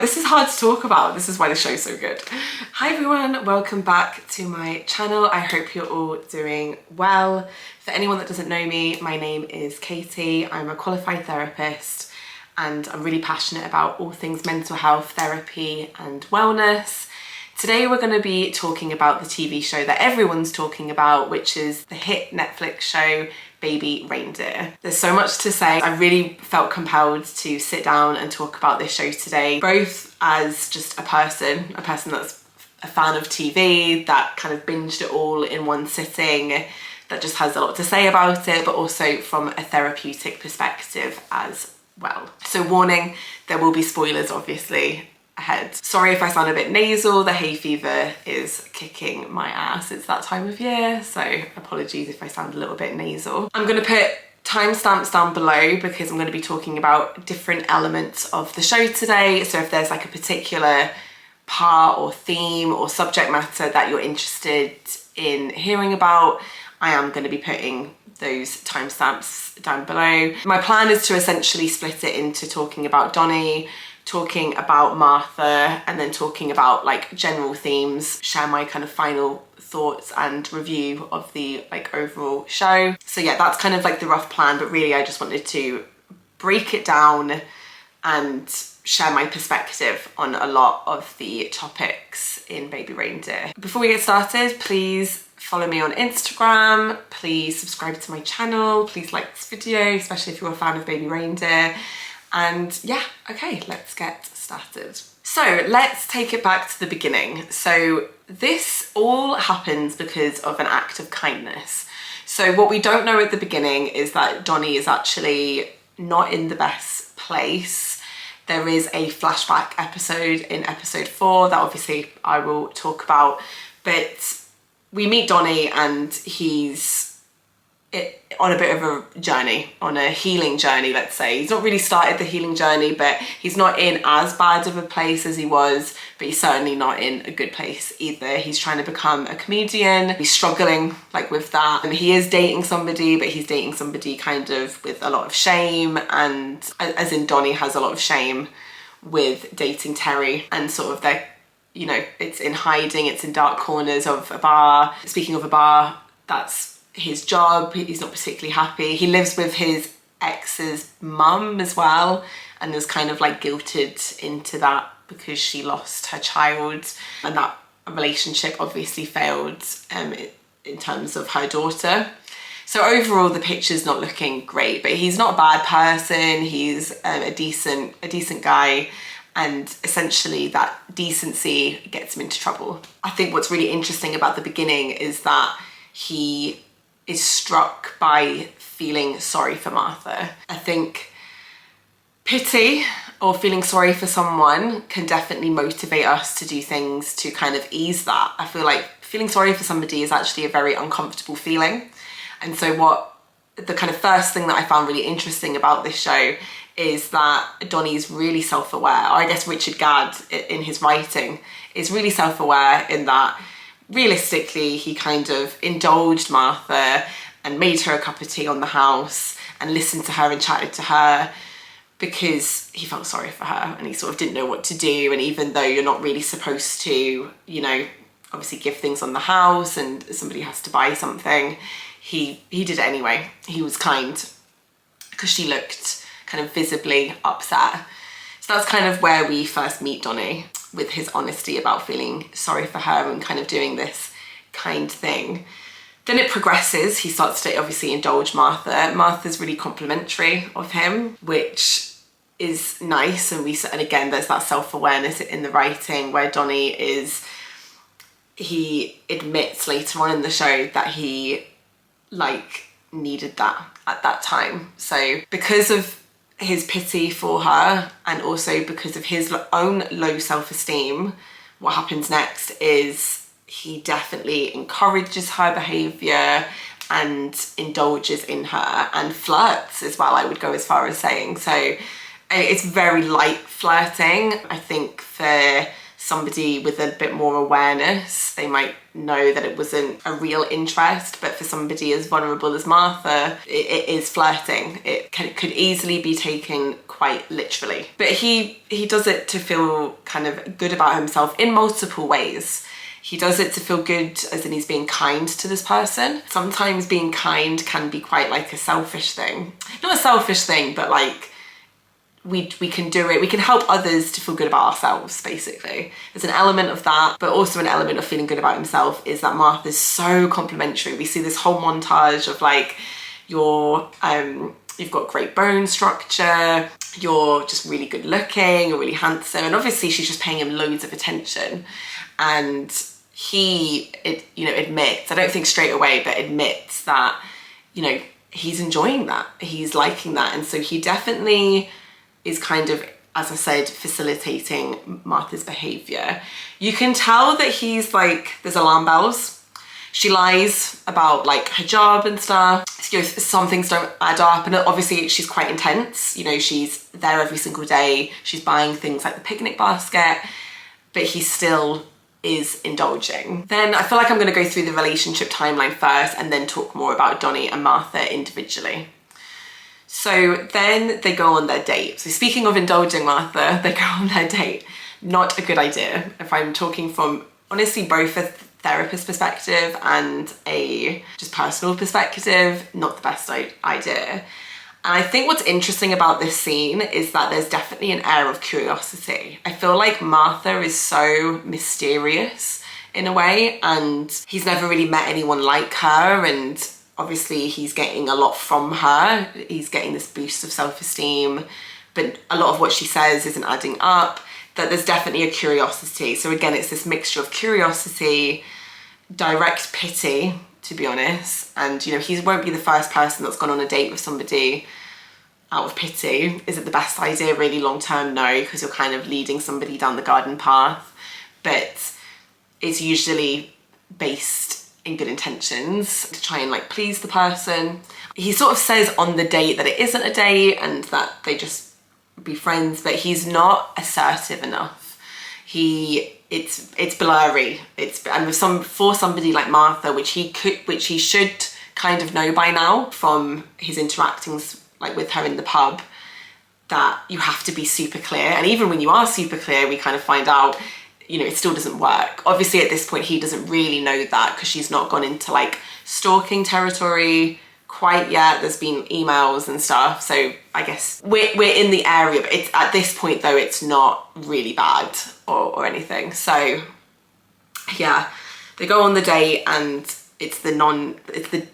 This is hard to talk about. This is why the show's so good. Hi everyone, welcome back to my channel. I hope you're all doing well. For anyone that doesn't know me, my name is Katie. I'm a qualified therapist and I'm really passionate about all things mental health, therapy and wellness. Today we're going to be talking about the TV show that everyone's talking about, which is the hit Netflix show Baby Reindeer. There's so much to say. I really felt compelled to sit down and talk about this show today, both as just a person that's a fan of TV, that kind of binged it all in one sitting, that just has a lot to say about it, but also from a therapeutic perspective as well. So warning, there will be spoilers obviously ahead. Sorry if I sound a bit nasal, the hay fever is kicking my ass. It's that time of year, so apologies if I sound a little bit nasal. I'm going to put timestamps down below because I'm going to be talking about different elements of the show today. So if there's like a particular part or theme or subject matter that you're interested in hearing about, I am going to be putting those timestamps down below. My plan is to essentially split it into talking about Donny, talking about Martha, and then talking about like general themes, share my kind of final thoughts and review of the like overall show. So yeah, that's kind of like the rough plan, but really I just wanted to break it down and share my perspective on a lot of the topics in Baby Reindeer. Before we get started, please follow me on Instagram, please subscribe to my channel, please like this video, especially if you're a fan of Baby Reindeer. And yeah, okay, let's get started. So let's take it back to the beginning. So this all happens because of an act of kindness. So what we don't know at the beginning is that Donny is actually not in the best place. There is a flashback episode in episode 4 that obviously I will talk about, but we meet Donny and he's on a bit of a journey, on a healing journey, let's say. He's not really started the healing journey, but he's not in as bad of a place as he was, but he's certainly not in a good place either. He's trying to become a comedian. He's struggling like with that. And he is dating somebody, but he's dating somebody kind of with a lot of shame, and as in Donny has a lot of shame with dating Terri, and sort of their, you know, it's in hiding, it's in dark corners of a bar. Speaking of a bar, that's his job. He's not particularly happy. He lives with his ex's mum as well and is kind of like guilted into that because she lost her child, and that relationship obviously failed in terms of her daughter. So overall the picture's not looking great, but he's not a bad person. He's a decent guy, and essentially that decency gets him into trouble. I think what's really interesting about the beginning is that he is struck by feeling sorry for Martha. I think pity or feeling sorry for someone can definitely motivate us to do things to kind of ease that. I feel like feeling sorry for somebody is actually a very uncomfortable feeling. And so what the kind of first thing that I found really interesting about this show is that Donny's really self-aware, or I guess Richard Gadd in his writing is really self-aware in that realistically, he kind of indulged Martha and made her a cup of tea on the house and listened to her and chatted to her because he felt sorry for her and he sort of didn't know what to do. And even though you're not really supposed to, you know, obviously give things on the house and somebody has to buy something, he did it anyway. He was kind because she looked kind of visibly upset. So that's kind of where we first meet Donny, with his honesty about feeling sorry for her and kind of doing this kind thing. Then it progresses. He starts to obviously indulge Martha. Martha's really complimentary of him, which is nice. And again, there's that self-awareness in the writing where Donny he admits later on in the show that he like needed that at that time. So because of his pity for her and also because of his own low self-esteem, what happens next is he definitely encourages her behaviour and indulges in her and flirts as well, I would go as far as saying. So it's very light flirting. I think for somebody with a bit more awareness, they might know that it wasn't a real interest, but for somebody as vulnerable as Martha, it is flirting. It could easily be taken quite literally. But he does it to feel kind of good about himself in multiple ways. He does it to feel good, as in he's being kind to this person. Sometimes being kind can be quite like a selfish thing. Not a selfish thing, but like we can do it. We can help others to feel good about ourselves, basically. There's an element of that, but also an element of feeling good about himself is that Martha's so complimentary. We see this whole montage of like, you've got great bone structure, you're just really good looking, you're really handsome, and obviously she's just paying him loads of attention. And he admits, I don't think straight away, but admits that, you know, he's enjoying that, he's liking that. And so he definitely is kind of, as I said, facilitating Martha's behavior. You can tell that he's like, there's alarm bells. She lies about like her job and stuff. You know, some things don't add up, and obviously she's quite intense. You know, she's there every single day. She's buying things like the picnic basket, but he still is indulging. Then I feel like I'm going to go through the relationship timeline first and then talk more about Donny and Martha individually. So then they go on their date. So speaking of indulging Martha, they go on their date. Not a good idea. If I'm talking from honestly both a therapist perspective and a just personal perspective, not the best idea. And I think what's interesting about this scene is that there's definitely an air of curiosity. I feel like Martha is so mysterious in a way, and he's never really met anyone like her, and obviously he's getting a lot from her. He's getting this boost of self-esteem, but a lot of what she says isn't adding up. That there's definitely a curiosity. So again, it's this mixture of curiosity, direct pity, to be honest. And you know, he won't be the first person that's gone on a date with somebody out of pity. Is it the best idea really long term? No, because you're kind of leading somebody down the garden path. But it's usually based in good intentions to try and like please the person. He sort of says on the date that it isn't a date and that they just be friends, but he's not assertive enough. It's blurry. For somebody like Martha, which he should kind of know by now from his interactions like with her in the pub, that you have to be super clear. And even when you are super clear, we kind of find out, you know, it still doesn't work. Obviously at this point he doesn't really know that because she's not gone into like stalking territory quite yet. There's been emails and stuff, so I guess we're in the area, but it's at this point though it's not really bad or anything. So yeah, they go on the date and it's the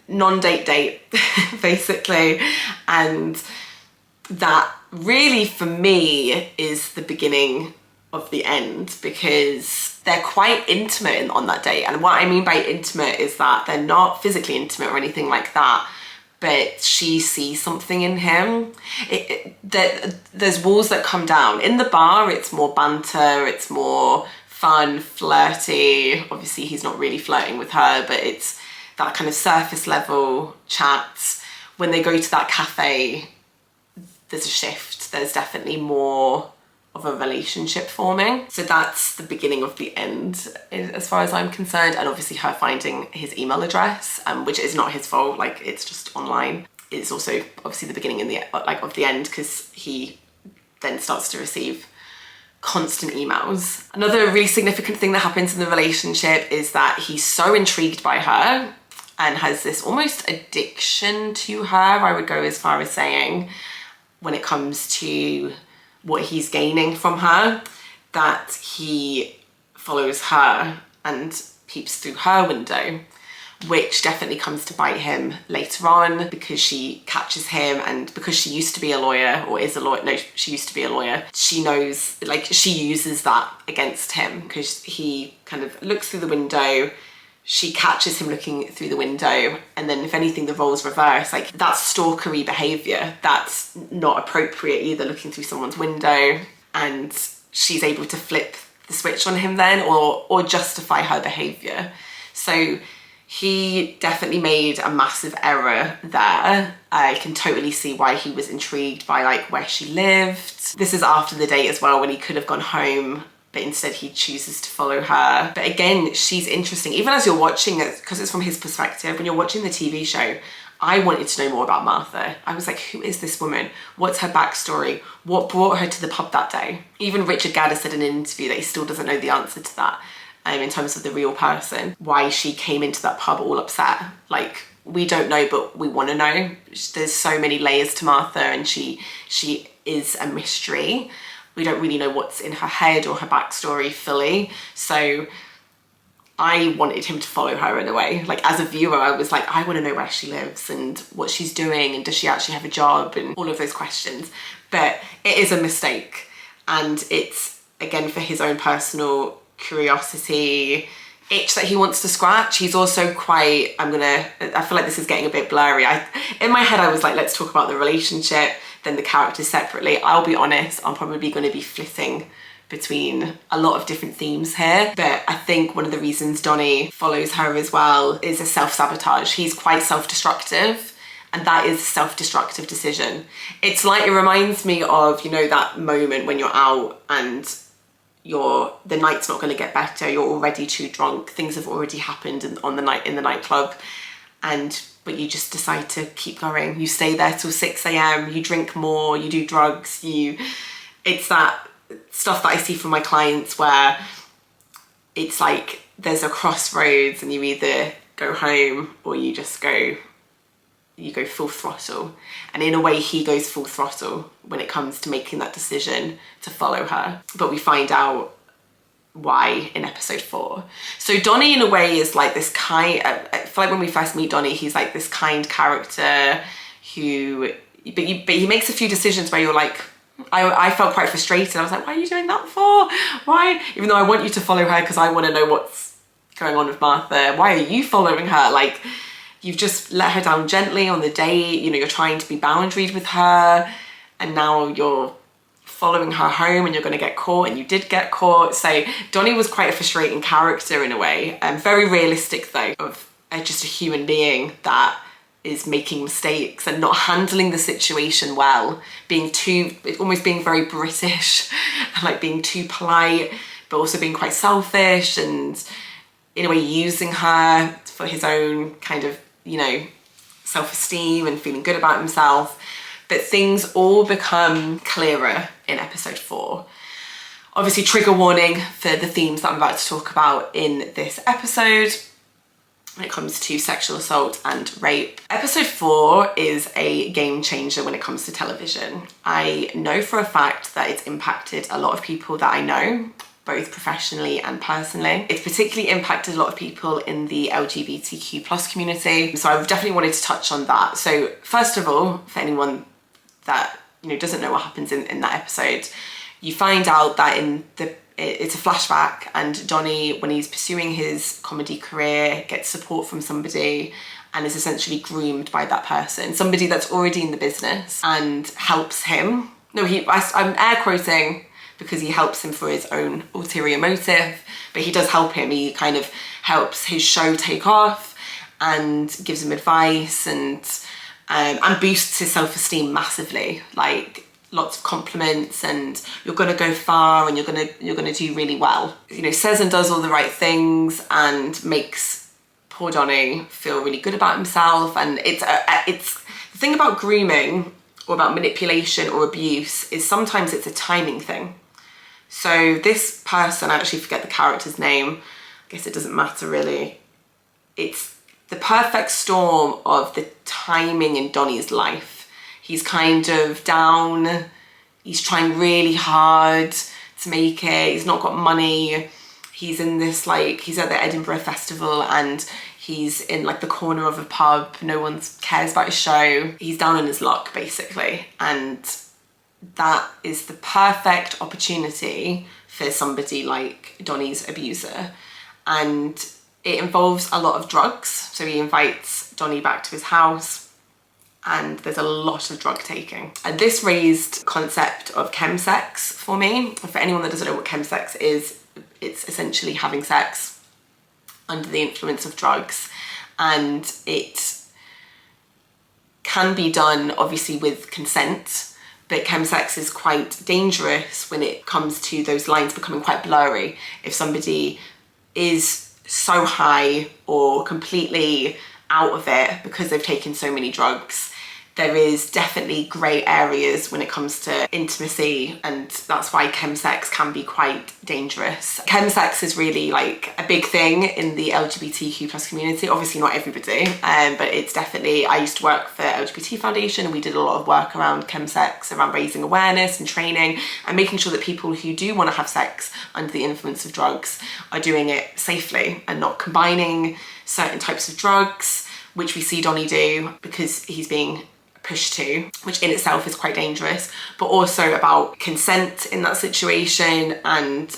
non-date date basically, and that really for me is the beginning of the end, because they're quite intimate on that date. And what I mean by intimate is that they're not physically intimate or anything like that, but she sees something in him. There's walls that come down. In the bar, it's more banter, it's more fun, flirty. Obviously, he's not really flirting with her, but it's that kind of surface level chat. When they go to that cafe, there's a shift. There's definitely more of a relationship forming. So that's the beginning of the end as far as I'm concerned. And obviously her finding his email address, which is not his fault, like it's just online. It's also obviously the beginning and of the end, because he then starts to receive constant emails. Another really significant thing that happens in the relationship is that he's so intrigued by her and has this almost addiction to her, I would go as far as saying, when it comes to what he's gaining from her, that he follows her and peeps through her window, which definitely comes to bite him later on because she catches him, and because she used to be a lawyer, or is a lawyer, no, she used to be a lawyer, she knows, like, she uses that against him because he kind of looks through the window, she catches him looking through the window, and then if anything the roles reverse. Like, that's stalkery behaviour, that's not appropriate either, looking through someone's window, and she's able to flip the switch on him then, or justify her behaviour. So he definitely made a massive error there. I can totally see why he was intrigued by like where she lived. This is after the date as well, when he could have gone home, but instead he chooses to follow her. But again, she's interesting. Even as you're watching it, because it's from his perspective, when you're watching the TV show, I wanted to know more about Martha. I was like, who is this woman? What's her backstory? What brought her to the pub that day? Even Richard Gaddis said in an interview that he still doesn't know the answer to that, in terms of the real person. Why she came into that pub all upset. Like, we don't know, but we want to know. There's so many layers to Martha, and she is a mystery. We don't really know what's in her head or her backstory fully. So I wanted him to follow her in a way. Like, as a viewer, I was like, I want to know where she lives and what she's doing, and does she actually have a job, and all of those questions. But it is a mistake, and it's, again, for his own personal curiosity, itch that he wants to scratch. He's also quite, I feel like this is getting a bit blurry. In my head, I was like, let's talk about the relationship, then the characters separately. I'll be honest, I'm probably going to be flitting between a lot of different themes here, but I think one of the reasons Donny follows her as well is a self-sabotage. He's quite self-destructive, and that is a self-destructive decision. It's like, it reminds me of, you know, that moment when you're out and the night's not going to get better, you're already too drunk, things have already happened in the nightclub, but you just decide to keep going. You stay there till 6 a.m, you drink more, you do drugs, it's that stuff that I see from my clients where it's like there's a crossroads and you either go home or you go full throttle. And in a way, he goes full throttle when it comes to making that decision to follow her. But we find out why in episode 4. So Donny, in a way, is like this kind, I feel like when we first meet Donny, he's like this kind character but he makes a few decisions where you're like, I felt quite frustrated. I was like, why are you doing that for? Why? Even though I want you to follow her because I want to know what's going on with Martha. Why are you following her? Like, you've just let her down gently on the date. You know, you're trying to be boundaried with her, and now you're following her home and you're going to get caught, and you did get caught. So Donny was quite a frustrating character in a way. Very realistic though, of just a human being that is making mistakes and not handling the situation well, almost being very British and like being too polite, but also being quite selfish, and in a way using her for his own kind of, you know, self-esteem and feeling good about himself. But things all become clearer in episode 4. Obviously, trigger warning for the themes that I'm about to talk about in this episode when it comes to sexual assault and rape. Episode 4 is a game changer when it comes to television. I know for a fact that it's impacted a lot of people that I know, both professionally and personally. It's particularly impacted a lot of people in the LGBTQ plus community. So I definitely wanted to touch on that. So first of all, for anyone that, you know, doesn't know what happens in that episode, you find out that it's a flashback, and Donny, when he's pursuing his comedy career, gets support from somebody and is essentially groomed by that person, somebody that's already in the business, and helps him. No, I'm air quoting because he helps him for his own ulterior motive, but he does help him. He kind of helps his show take off and gives him advice and boosts his self-esteem massively. Like, lots of compliments, and you're gonna go far, and you're gonna do really well. You know, says and does all the right things and makes poor Donny feel really good about himself. And it's the thing about grooming or about manipulation or abuse is sometimes it's a timing thing. So this person, I actually forget the character's name, I guess it doesn't matter really. It's the perfect storm of the timing in Donny's life. He's kind of down, he's trying really hard to make it, he's not got money, he's in this, like, he's at the Edinburgh Festival and he's in like the corner of a pub, no one cares about his show, he's down on his luck basically, and that is the perfect opportunity for somebody like Donny's abuser. And it involves a lot of drugs, so he invites Donny back to his house, and there's a lot of drug taking. And this raised concept of chemsex for me. For anyone that doesn't know what chemsex is, it's essentially having sex under the influence of drugs. And it can be done obviously with consent, But chemsex is quite dangerous when it comes to those lines becoming quite blurry. If somebody is so high or completely out of it because they've taken so many drugs, there is definitely grey areas when it comes to intimacy, and that's why chemsex can be quite dangerous. Chemsex is really like a big thing in the LGBTQ plus community. Obviously not everybody, but it's definitely, I used to work for LGBT Foundation and we did a lot of work around chemsex, around raising awareness and training and making sure that people who do want to have sex under the influence of drugs are doing it safely and not combining certain types of drugs, which we see Donny do because he's being pushed to, which in itself is quite dangerous, but also about consent in that situation and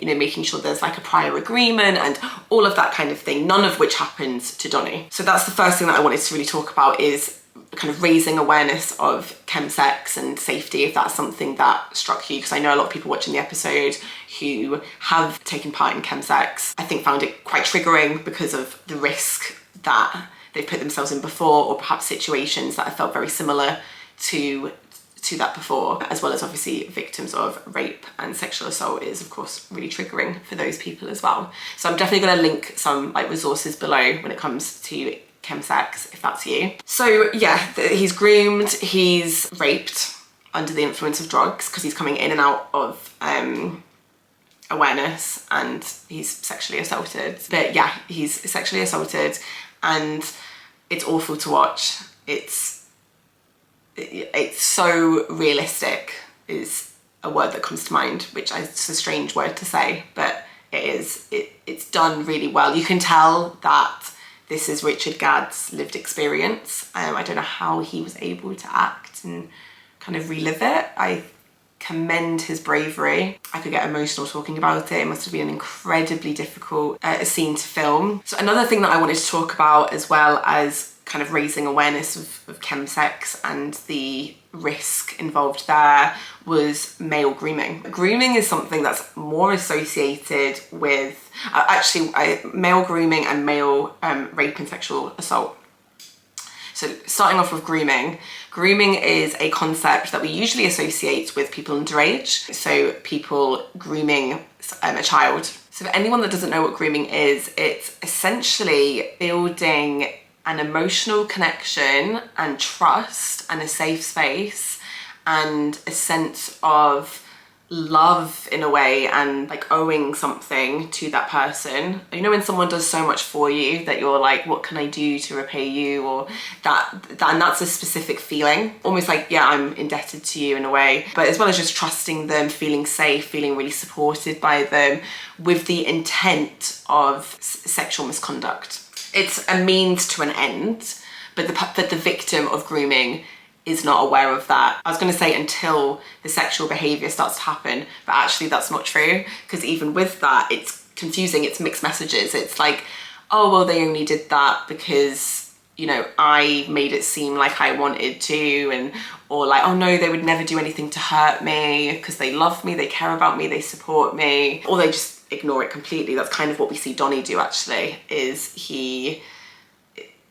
you know, making sure there's like a prior agreement and all of that kind of thing, none of which happens to Donny. So that's the first thing that I wanted to really talk about, is kind of raising awareness of chemsex and safety, if that's something that struck you, because I know a lot of people watching the episode who have taken part in chemsex, I think found it quite triggering because of the risk that they've put themselves in before, or perhaps situations that have felt very similar to that before, as well as obviously victims of rape and sexual assault is of course really triggering for those people as well. So I'm definitely going to link some like resources below when it comes to chemsex if that's you. So yeah, he's groomed, he's raped under the influence of drugs because he's coming in and out of awareness, and he's sexually assaulted. But yeah, he's sexually assaulted and it's awful to watch. It's so realistic is a word that comes to mind, which is a strange word to say, but it's done really well. You can tell that this is Richard Gadd's lived experience. I don't know how he was able to act and kind of relive it. I commend his bravery. I could get emotional talking about it. It must have been an incredibly difficult scene to film. So another thing that I wanted to talk about, as well as kind of raising awareness of chemsex and the risk involved there, was male grooming. Grooming is something that's more associated with male grooming and male rape and sexual assault. So starting off with grooming. Grooming is a concept that we usually associate with people underage. So people grooming a child. So for anyone that doesn't know what grooming is, it's essentially building an emotional connection and trust and a safe space and a sense of love in a way, and like owing something to that person. You know when someone does so much for you that you're like, what can I do to repay you? Or and that's a specific feeling, almost like, yeah, I'm indebted to you in a way. But as well as just trusting them, feeling safe, feeling really supported by them, with the intent of sexual misconduct. It's a means to an end, but the victim of grooming is not aware of that. I was going to say until the sexual behaviour starts to happen, but actually that's not true, because even with that, it's confusing, it's mixed messages. It's like, oh, well, they only did that because, you know, I made it seem like I wanted to, and or like, oh no, they would never do anything to hurt me because they love me, they care about me, they support me, or they just ignore it completely. That's kind of what we see Donny do actually, is he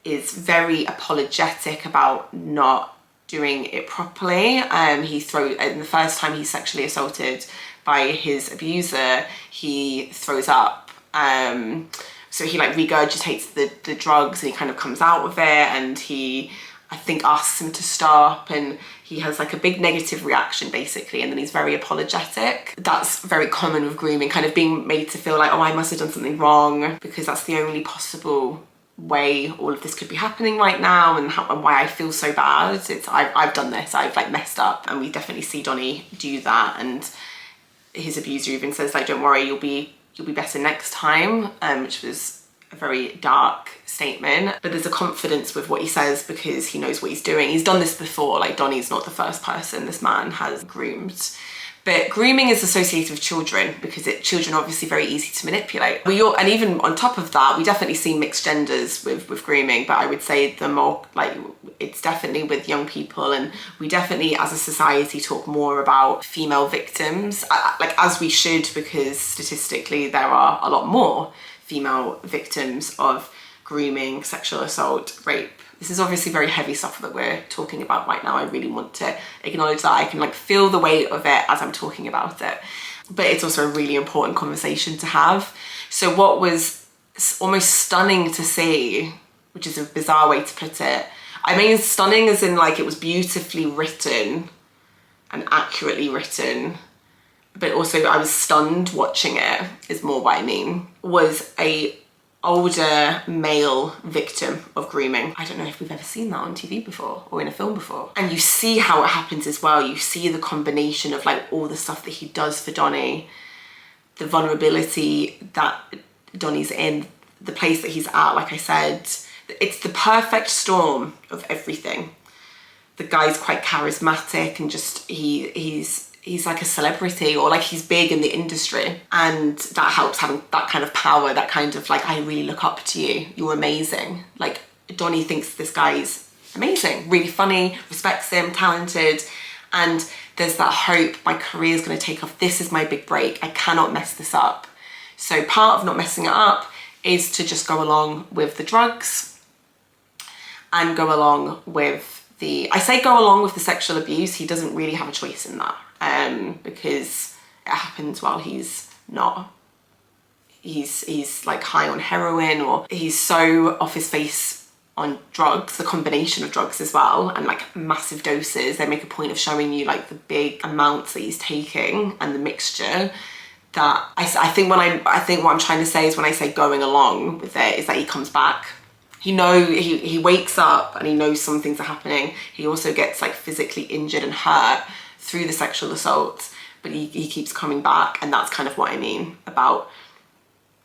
is very apologetic about not doing it properly. And the first time he's sexually assaulted by his abuser, he throws up. So he like regurgitates the drugs and he kind of comes out of it, and he, I think, asks him to stop, and he has like a big negative reaction basically, and then he's very apologetic. That's very common with grooming, kind of being made to feel like, oh, I must have done something wrong because that's the only possible way all of this could be happening right now, and why I feel so bad. It's I've done this, I've like messed up. And we definitely see Donny do that, and his abuser even says like, don't worry, you'll be better next time, which was a very dark statement. But there's a confidence with what he says because he knows what he's doing. He's done this before. Like, Donny's not the first person this man has groomed. But grooming is associated with children because children are obviously very easy to manipulate. And even on top of that, we definitely see mixed genders with grooming, but I would say the more, like, it's definitely with young people, and we definitely as a society talk more about female victims, like as we should, because statistically there are a lot more female victims of grooming, sexual assault, rape This is obviously very heavy stuff that we're talking about right now. I really want to acknowledge that. I can like feel the weight of it as I'm talking about it. But it's also a really important conversation to have. So what was almost stunning to see, which is a bizarre way to put it. I mean, stunning as in like it was beautifully written and accurately written, but also I was stunned watching it, is more what I mean, was a older male victim of grooming. I don't know if we've ever seen that on TV before or in a film before. And you see how it happens as well. You see the combination of like all the stuff that he does for Donny, the vulnerability that Donny's in, the place that he's at, like I said. It's the perfect storm of everything. The guy's quite charismatic and just he's like a celebrity, or like he's big in the industry, and that helps having that kind of power, that kind of like, I really look up to you, you're amazing. Like Donny thinks this guy's amazing, really funny, respects him, talented, and there's that hope, my career's gonna take off, this is my big break, I cannot mess this up. So part of not messing it up is to just go along with the drugs and go along with I say go along with the sexual abuse. He doesn't really have a choice in that, because it happens while he's not. He's like high on heroin, or he's so off his face on drugs, the combination of drugs as well, and like massive doses. They make a point of showing you like the big amounts that he's taking and the mixture. That I think what I'm trying to say is, when I say going along with it, is that he comes back. He wakes up and he knows some things are happening. He also gets like physically injured and hurt through the sexual assault, but he keeps coming back, and that's kind of what I mean about,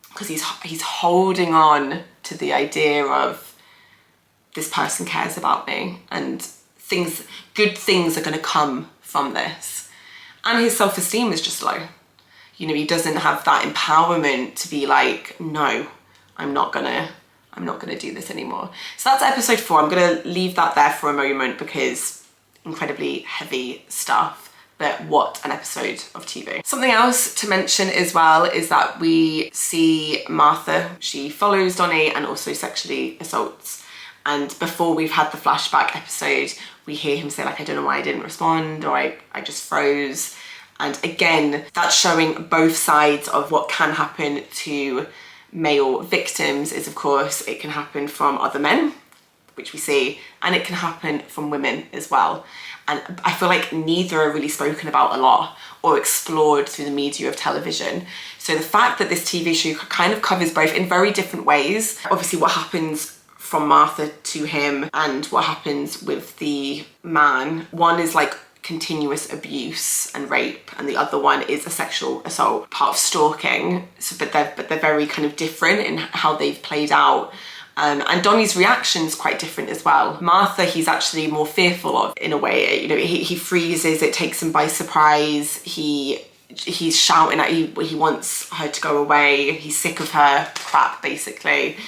because he's holding on to the idea of this person cares about me and good things are going to come from this, and his self-esteem is just low. He doesn't have that empowerment to be like, no, I'm not gonna do this anymore. So that's episode 4. I'm gonna leave that there for a moment because incredibly heavy stuff, but what an episode of TV. Something else to mention as well is that we see Martha. She follows Donny and also sexually assaults. And before we've had the flashback episode, we hear him say like, I don't know why I didn't respond, or I just froze. And again, that's showing both sides of what can happen to male victims. Is of course, it can happen from other men, which we see, and it can happen from women as well. And I feel like neither are really spoken about a lot or explored through the media of television. So the fact that this TV show kind of covers both in very different ways, obviously what happens from Martha to him and what happens with the man. One is like continuous abuse and rape, and the other one is a sexual assault, part of stalking. So, but they're very kind of different in how they've played out. And Donny's reaction is quite different as well. Martha, he's actually more fearful of, in a way. He freezes, it takes him by surprise. He's shouting at you, he wants her to go away. He's sick of her crap, basically.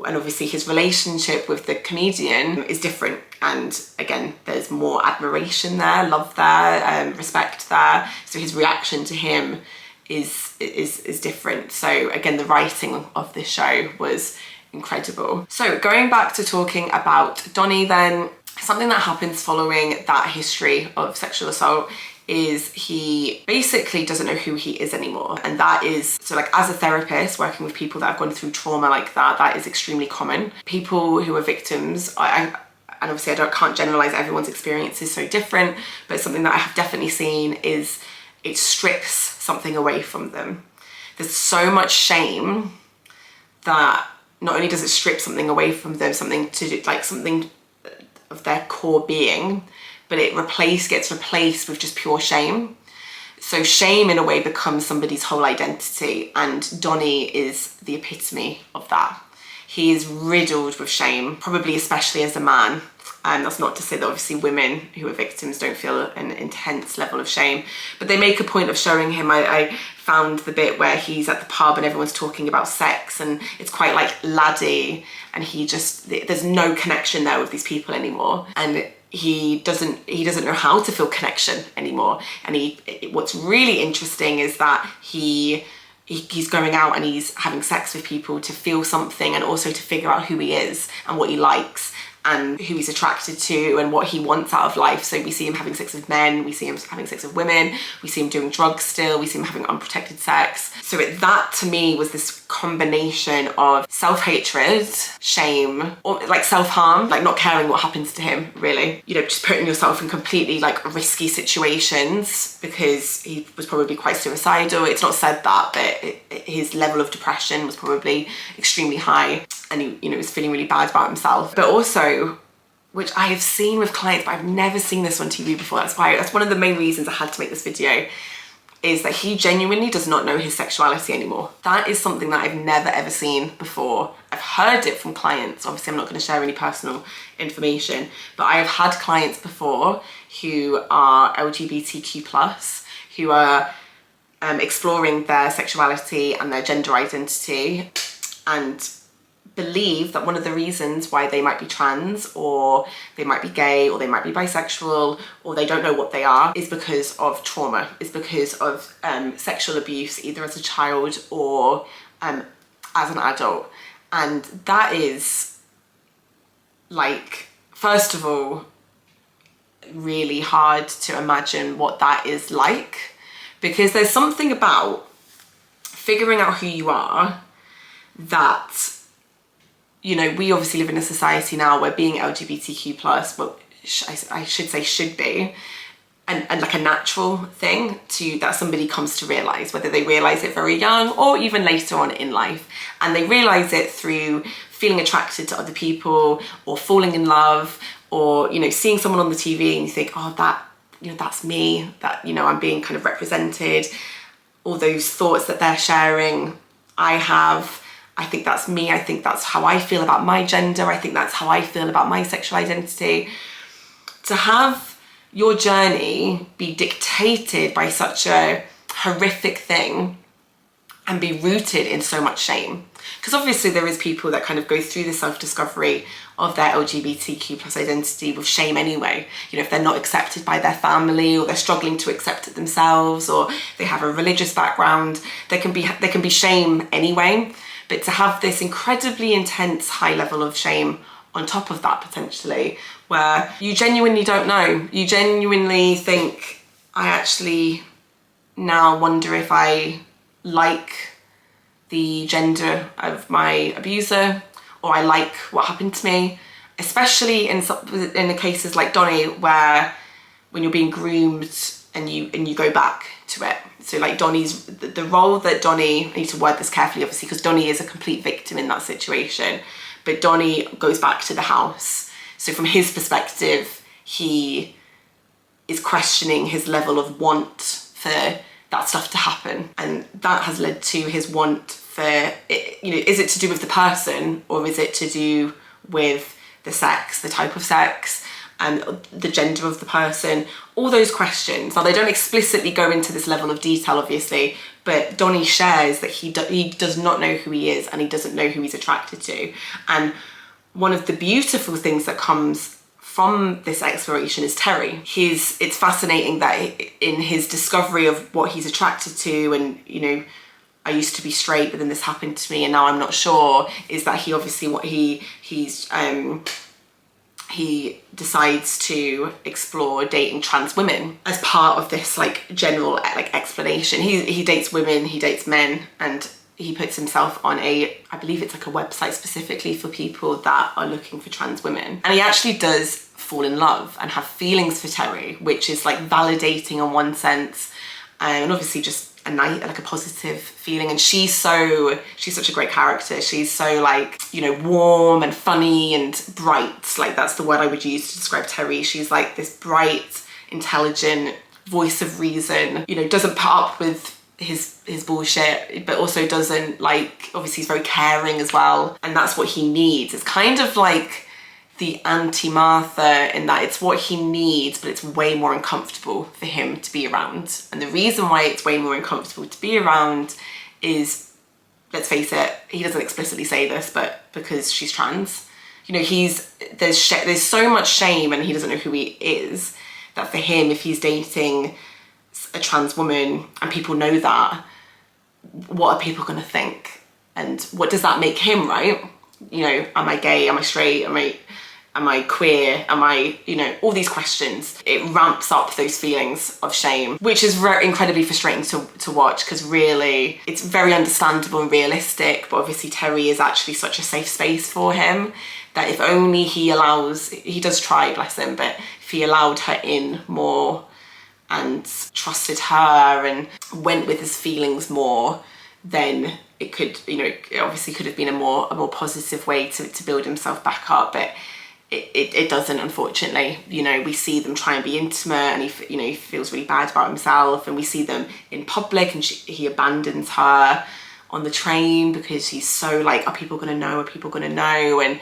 And obviously his relationship with the comedian is different. And again, there's more admiration there, love there, respect there. So his reaction to him is different. So again, the writing of this show was incredible. So going back to talking about Donny then, something that happens following that history of sexual assault is he basically doesn't know who he is anymore. And that is, so like as a therapist working with people that have gone through trauma like that, that is extremely common. People who are victims, and obviously can't generalize, everyone's experience is so different, but something that I have definitely seen is it strips something away from them. There's so much shame that not only does it strip something away from them, something of their core being, but it gets replaced with just pure shame. So shame in a way becomes somebody's whole identity, and Donny is the epitome of that. He is riddled with shame, probably especially as a man. And that's not to say that obviously women who are victims don't feel an intense level of shame, but they make a point of showing him. I found the bit where he's at the pub and everyone's talking about sex, and it's quite like laddie, and there's no connection there with these people anymore. And he doesn't know how to feel connection anymore. And what's really interesting is that he's going out and he's having sex with people to feel something, and also to figure out who he is and what he likes. and who he's attracted to and what he wants out of life. So we see him having sex with men, we see him having sex with women, we see him doing drugs still, we see him having unprotected sex. So that to me was this combination of self-hatred, shame, or like self-harm, like not caring what happens to him, really. You know, just putting yourself in completely like risky situations because he was probably quite suicidal. It's not said that, but his level of depression was probably extremely high, and he, you know, was feeling really bad about himself. But also, which I have seen with clients, but I've never seen this on TV before. That's one of the main reasons I had to make this video, is that he genuinely does not know his sexuality anymore. That is something that I've never ever seen before. I've heard it from clients. Obviously, I'm not going to share any personal information, but I have had clients before who are LGBTQ+, who are exploring their sexuality and their gender identity, and believe that one of the reasons why they might be trans, or they might be gay, or they might be bisexual, or they don't know what they are, is because of trauma, is because of sexual abuse, either as a child or as an adult. And that is, like, first of all, really hard to imagine what that is like, because there's something about figuring out who you are that, you know, we obviously live in a society now where being LGBTQ+, well, I should say should be, and like a natural thing that somebody comes to realise, whether they realise it very young or even later on in life. And they realise it through feeling attracted to other people, or falling in love, or, you know, seeing someone on the TV and you think, oh, that, you know, that's me, that, you know, I'm being kind of represented. All those thoughts that they're sharing, I think that's me, I think that's how I feel about my gender, I think that's how I feel about my sexual identity. To have your journey be dictated by such a horrific thing and be rooted in so much shame. Because obviously there is people that kind of go through the self-discovery of their LGBTQ+ identity with shame anyway. You know, if they're not accepted by their family, or they're struggling to accept it themselves, or they have a religious background, there can be shame anyway. But to have this incredibly intense high level of shame on top of that, potentially, where you genuinely don't know, you genuinely think, I actually now wonder if I like the gender of my abuser, or I like what happened to me, especially in the cases like Donny, where when you're being groomed and you go back to it. So like Donny's, the role that Donny, I need to word this carefully obviously, because Donny is a complete victim in that situation, but Donny goes back to the house. So from his perspective, he is questioning his level of want for that stuff to happen. And that has led to his want for, you know, is it to do with the person, or is it to do with the sex, the type of sex, and the gender of the person? All those questions. Now, they don't explicitly go into this level of detail, obviously, but Donny shares that he does not know who he is, and he doesn't know who he's attracted to. And one of the beautiful things that comes from this exploration is Terri. It's fascinating that in his discovery of what he's attracted to, and, you know, I used to be straight, but then this happened to me and now I'm not sure, is that he obviously he decides to explore dating trans women as part of this like general like explanation. He dates women, he dates men, and he puts himself on I believe it's like a website specifically for people that are looking for trans women. And he actually does fall in love and have feelings for Terri, which is like validating in one sense, and obviously just a positive feeling. And she's such a great character. She's so like, you know, warm and funny and bright. Like, that's the word I would use to describe Terri. She's like this bright, intelligent voice of reason, you know, doesn't put up with his bullshit, but also doesn't, like, obviously he's very caring as well, and that's what he needs. It's kind of like the anti-Martha in that it's what he needs, but it's way more uncomfortable for him to be around. And the reason why it's way more uncomfortable to be around is, let's face it, he doesn't explicitly say this, but because she's trans. You know, there's so much shame, and he doesn't know who he is, that for him, if he's dating a trans woman and people know that, what are people gonna think? And what does that make him, right? You know, am I gay? Am I straight? Am I queer? Am I, you know, all these questions. It ramps up those feelings of shame, which is incredibly frustrating to watch, because really it's very understandable and realistic, but obviously Terri is actually such a safe space for him that if only he does try, bless him, but if he allowed her in more and trusted her and went with his feelings more, then it could, you know, it obviously could have been a more positive way to build himself back up, but it doesn't, unfortunately. You know, we see them try and be intimate, and he feels really bad about himself, and we see them in public, and he abandons her on the train because he's so like, are people gonna know? Are people gonna know? And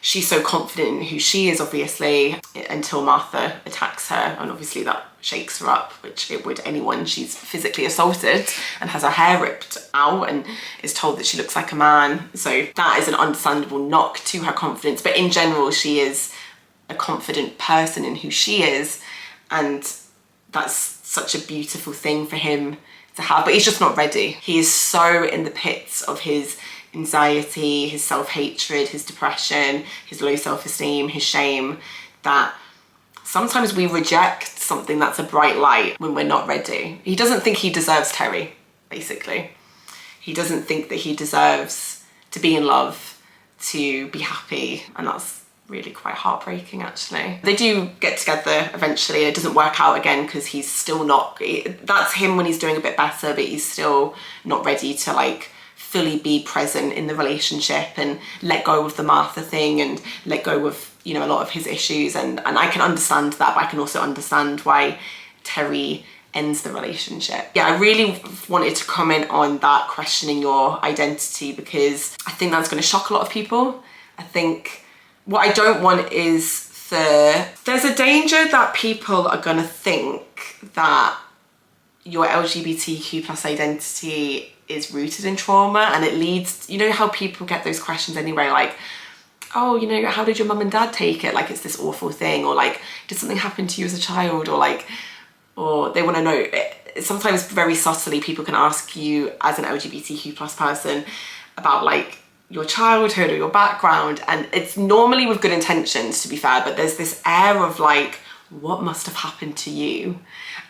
she's so confident in who she is, obviously, until Martha attacks her, and obviously that shakes her up, which it would anyone. She's physically assaulted and has her hair ripped out and is told that she looks like a man. So that is an understandable knock to her confidence. But in general, she is a confident person in who she is, and that's such a beautiful thing for him to have. But he's just not ready. He is so in the pits of his anxiety, his self-hatred, his depression, his low self-esteem, his shame, that sometimes we reject something that's a bright light when we're not ready. He doesn't think he deserves Terri, basically. He doesn't think that he deserves to be in love, to be happy, and that's really quite heartbreaking, actually. They do get together eventually, and it doesn't work out again because he's still not, that's him when he's doing a bit better, but he's still not ready to like fully be present in the relationship and let go of the Martha thing and let go of, you know, a lot of his issues. And I can understand that, but I can also understand why Terri ends the relationship. Yeah, I really wanted to comment on that, questioning your identity, because I think that's going to shock a lot of people. I think what I don't want is there's a danger that people are going to think that your LGBTQ plus identity is rooted in trauma, and it leads, you know how people get those questions anyway, like, oh, you know, how did your mum and dad take it? Like, it's this awful thing, or like, did something happen to you as a child? Or like, or they want to know. Sometimes very subtly people can ask you as an LGBTQ plus person about like your childhood or your background, and it's normally with good intentions, to be fair, but there's this air of like, what must have happened to you?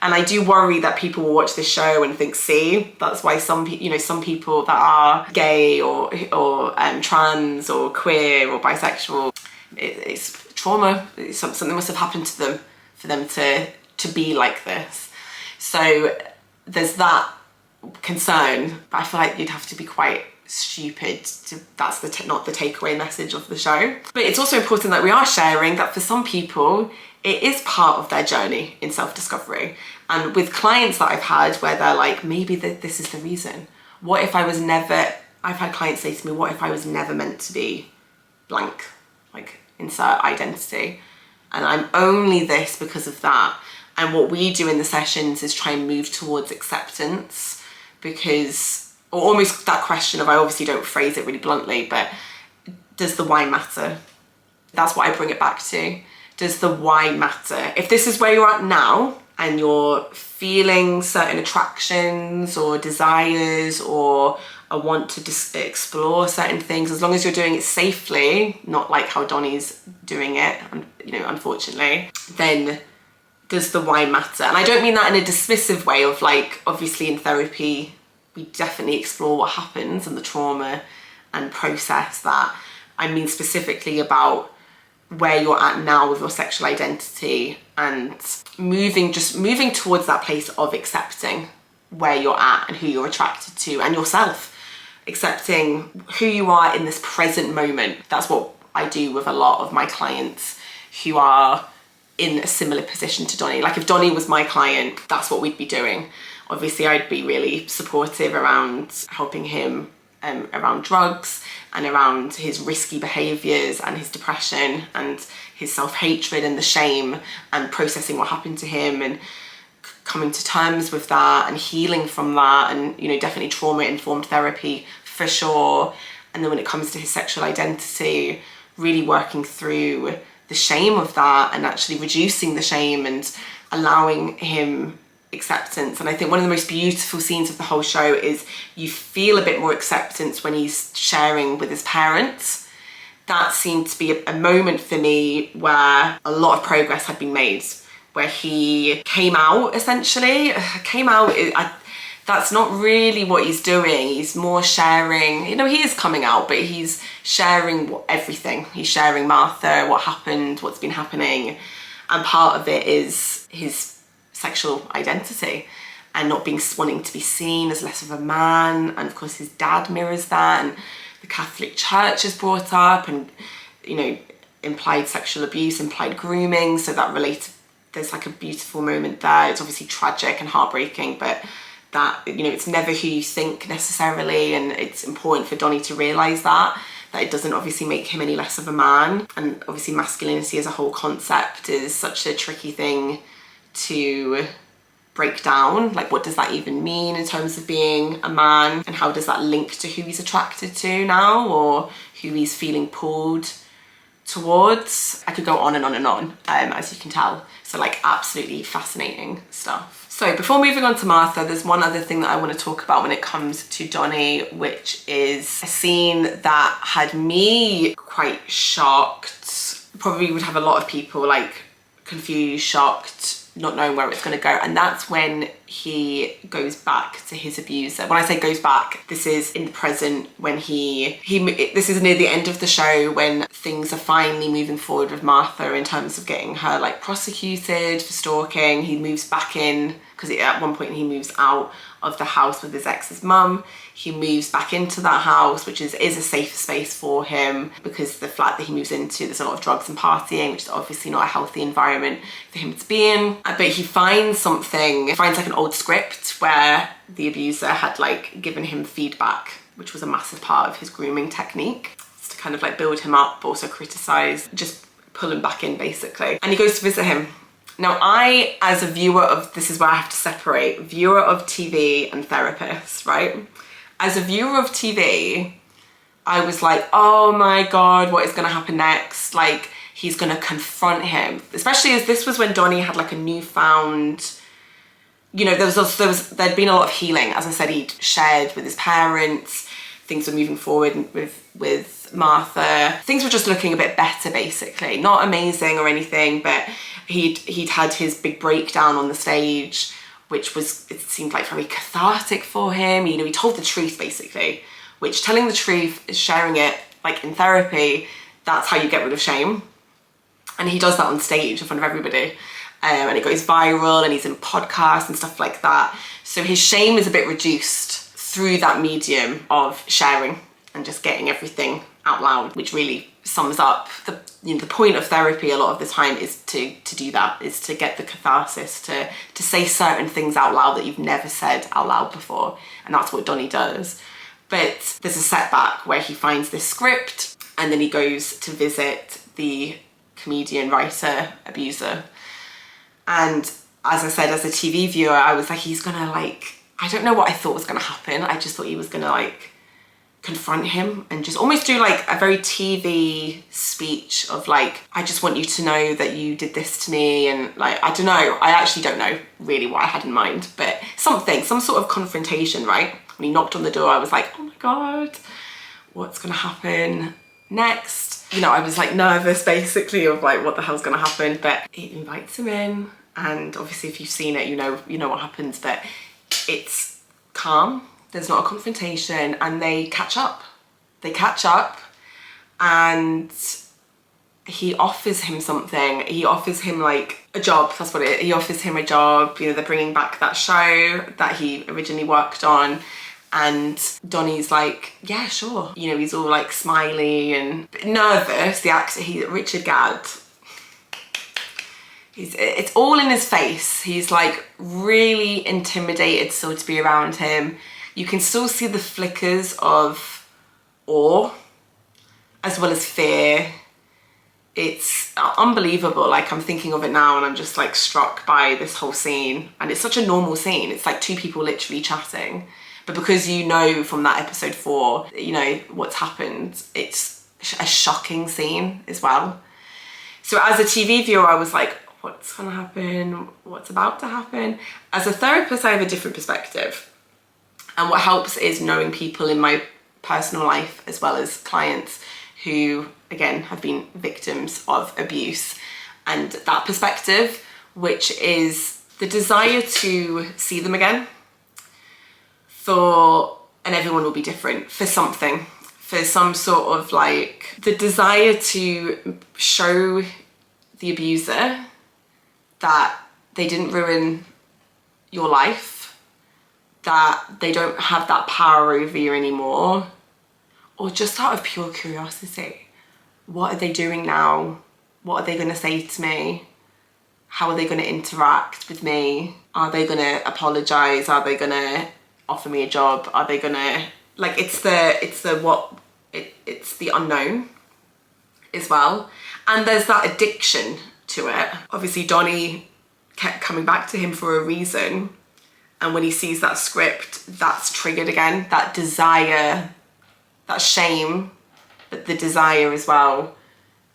And I do worry that people will watch this show and think, see, that's why some people that are gay or trans or queer or bisexual, it's trauma. Something must have happened to them for them to be like this. So there's that concern, but I feel like you'd have to be quite stupid that's not the takeaway message of the show. But it's also important that we are sharing that for some people it is part of their journey in self-discovery. And with clients that I've had where they're like, maybe this is the reason. What if I was never, I've had clients say to me, what if I was never meant to be blank, like insert identity, and I'm only this because of that. And what we do in the sessions is try and move towards acceptance, because, or almost that question of, I obviously don't phrase it really bluntly, but does the why matter? That's what I bring it back to. Does the why matter? If this is where you're at now and you're feeling certain attractions or desires or a want to explore certain things, as long as you're doing it safely, not like how Donny's doing it, you know, unfortunately, then does the why matter? And I don't mean that in a dismissive way of like, obviously in therapy, we definitely explore what happens and the trauma and process that. I mean specifically about where you're at now with your sexual identity and moving towards that place of accepting where you're at and who you're attracted to and yourself, accepting who you are in this present moment. That's what I do with a lot of my clients who are in a similar position to Donny. Like if Donny was my client, that's what we'd be doing. Obviously I'd be really supportive around helping him around drugs and around his risky behaviours and his depression and his self-hatred and the shame and processing what happened to him and coming to terms with that and healing from that, and, you know, definitely trauma-informed therapy for sure. And then when it comes to his sexual identity, really working through the shame of that and actually reducing the shame and allowing him acceptance. And I think one of the most beautiful scenes of the whole show is you feel a bit more acceptance when he's sharing with his parents, that seemed to be a moment for me where a lot of progress had been made, where he came out, essentially. That's not really what he's doing. He's more sharing, you know, he is coming out, but he's sharing everything. He's sharing Martha, what happened, what's been happening. And part of it is his sexual identity and not wanting to be seen as less of a man. And of course his dad mirrors that, and the Catholic Church is brought up, and, you know, implied sexual abuse, implied grooming. So that there's like a beautiful moment there. It's obviously tragic and heartbreaking, but that, you know, it's never who you think necessarily, and it's important for Donny to realise that it doesn't obviously make him any less of a man. And obviously masculinity as a whole concept is such a tricky thing to break down. Like, what does that even mean in terms of being a man, and how does that link to who he's attracted to now, or who he's feeling pulled towards? I could go on and on and on, as you can tell. So like, absolutely fascinating stuff. So before moving on to Martha, there's one other thing that I want to talk about when it comes to Donny, which is a scene that had me quite shocked. Probably would have a lot of people like confused, shocked, not knowing where it's going to go. And that's when he goes back to his abuser. When I say goes back, this is in the present, when this is near the end of the show, when things are finally moving forward with Martha in terms of getting her like prosecuted for stalking. He moves back in, because at one point he moves out of the house with his ex's mum. He moves back into that house, which is a safe space for him, because the flat that he moves into, there's a lot of drugs and partying, which is obviously not a healthy environment for him to be in. But he finds like an old script where the abuser had like given him feedback, which was a massive part of his grooming technique. It's to kind of like build him up, but also criticize, just pull him back in basically. And he goes to visit him. Now I, as a viewer of, this is where I have to separate viewer of TV and therapist, right? As a viewer of TV, I was like, oh my God, what is gonna happen next? Like, he's gonna confront him. Especially as this was when Donny had like a newfound, you know, there'd been a lot of healing. As I said, he'd shared with his parents, things were moving forward with Martha. Things were just looking a bit better basically. Not amazing or anything, but he'd had his big breakdown on the stage, which was, it seemed like very cathartic for him. You know, he told the truth basically, which telling the truth is sharing it, like in therapy, that's how you get rid of shame. And he does that on stage in front of everybody. And it goes viral, and he's in podcasts and stuff like that. So his shame is a bit reduced through that medium of sharing and just getting everything out loud, which really sums up the point of therapy a lot of the time, is to do that, is to get the catharsis, to say certain things out loud that you've never said out loud before. And that's what Donny does. But there's a setback where he finds this script, and then he goes to visit the comedian, writer, abuser. And as I said, as a TV viewer, I was like, he's gonna like, I don't know what I thought was gonna happen. I just thought he was gonna like confront him and just almost do like a very TV speech of like, I just want you to know that you did this to me. And like, I don't know, I actually don't know really what I had in mind, but some sort of confrontation, right? When he knocked on the door, I was like, oh my God, what's gonna happen next? You know, I was like nervous basically of like, what the hell's gonna happen? But he invites him in, and obviously if you've seen it, you know what happens, but it's calm. There's not a confrontation, and they catch up. And he offers him something. He offers him like a job, that's what it is. He offers him a job. You know, they're bringing back that show that he originally worked on. And Donny's like, yeah, sure. You know, he's all like smiley and nervous. The actor, Richard Gadd, it's all in his face. He's like really intimidated still to be around him. You can still see the flickers of awe as well as fear. It's unbelievable. Like, I'm thinking of it now and I'm just like struck by this whole scene. And it's such a normal scene. It's like two people literally chatting. But because you know from that episode 4, you know what's happened, it's a shocking scene as well. So as a TV viewer, I was like, what's gonna happen? What's about to happen? As a therapist, I have a different perspective. And what helps is knowing people in my personal life as well as clients who, again, have been victims of abuse, and that perspective, which is the desire to see them again, and everyone will be different, for something, for some sort of like, the desire to show the abuser that they didn't ruin your life, that they don't have that power over you anymore, or just out of pure curiosity. What are they doing now? What are they going to say to me? How are they going to interact with me? Are they going to apologize? Are they going to offer me a job? Are they going to, like, it's the unknown as well. And there's that addiction to it. Obviously Donny kept coming back to him for a reason, and when he sees that script, that's triggered again, that desire, that shame, but the desire as well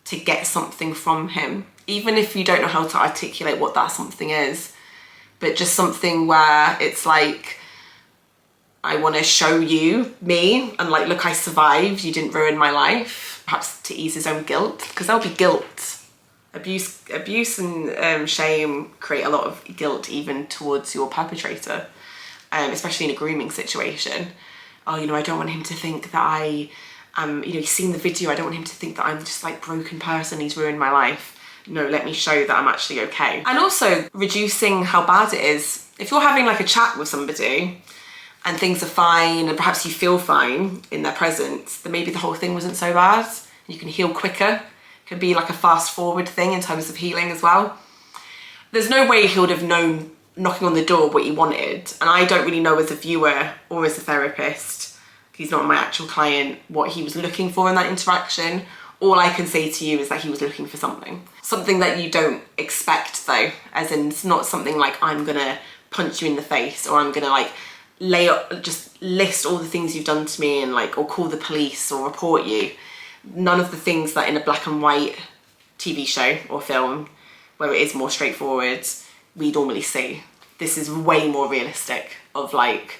to get something from him, even if you don't know how to articulate what that something is, but just something where it's like, I want to show you me, and like, look, I survived, you didn't ruin my life, perhaps to ease his own guilt, because there'll be guilt. Abuse and shame create a lot of guilt even towards your perpetrator, especially in a grooming situation. Oh, you know, I don't want him to think that I am, you know, he's seen the video, I don't want him to think that I'm just like broken person, he's ruined my life. No, let me show that I'm actually okay. And also reducing how bad it is. If you're having like a chat with somebody and things are fine, and perhaps you feel fine in their presence, then maybe the whole thing wasn't so bad. You can heal quicker. Could be like a fast forward thing in terms of healing as well. There's no way he would have known knocking on the door what he wanted. And I don't really know as a viewer or as a therapist, he's not my actual client, what he was looking for in that interaction. All I can say to you is that he was looking for something. Something that you don't expect though, as in it's not something like, I'm gonna punch you in the face, or I'm gonna like just list all the things you've done to me and like, or call the police or report you. None of the things that in a black and white TV show or film, where it is more straightforward, we normally see. This is way more realistic of like,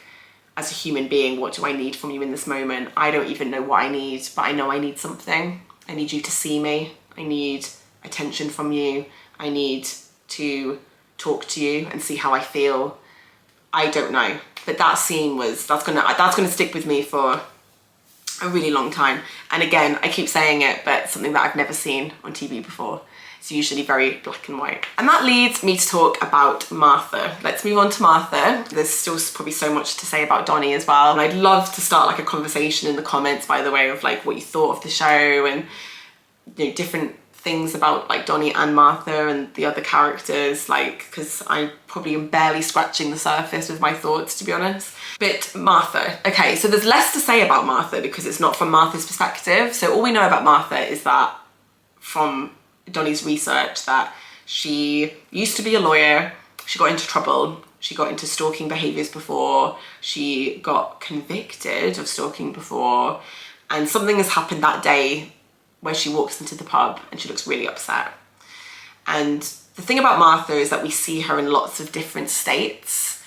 as a human being, what do I need from you in this moment? I don't even know what I need, but I know I need something. I need you to see me. I need attention from you. I need to talk to you and see how I feel. I don't know, but that scene that's gonna stick with me for a really long time. And again, I keep saying it, but something that I've never seen on TV before. It's usually very black and white. And that leads me to talk about Martha. Let's move on to Martha. There's still probably so much to say about Donny as well. And I'd love to start like a conversation in the comments, by the way, of like what you thought of the show, and you know, different things about like Donny and Martha and the other characters, like, because I probably am barely scratching the surface with my thoughts, to be honest. But Martha, okay, so there's less to say about Martha because it's not from Martha's perspective. So all we know about Martha is that from Donny's research, that she used to be a lawyer, she got into trouble, she got into stalking behaviours before, she got convicted of stalking before, and something has happened that day where she walks into the pub and she looks really upset. And the thing about Martha is that we see her in lots of different states,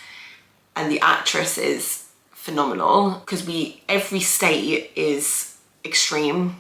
and the actress is phenomenal because every state is extreme.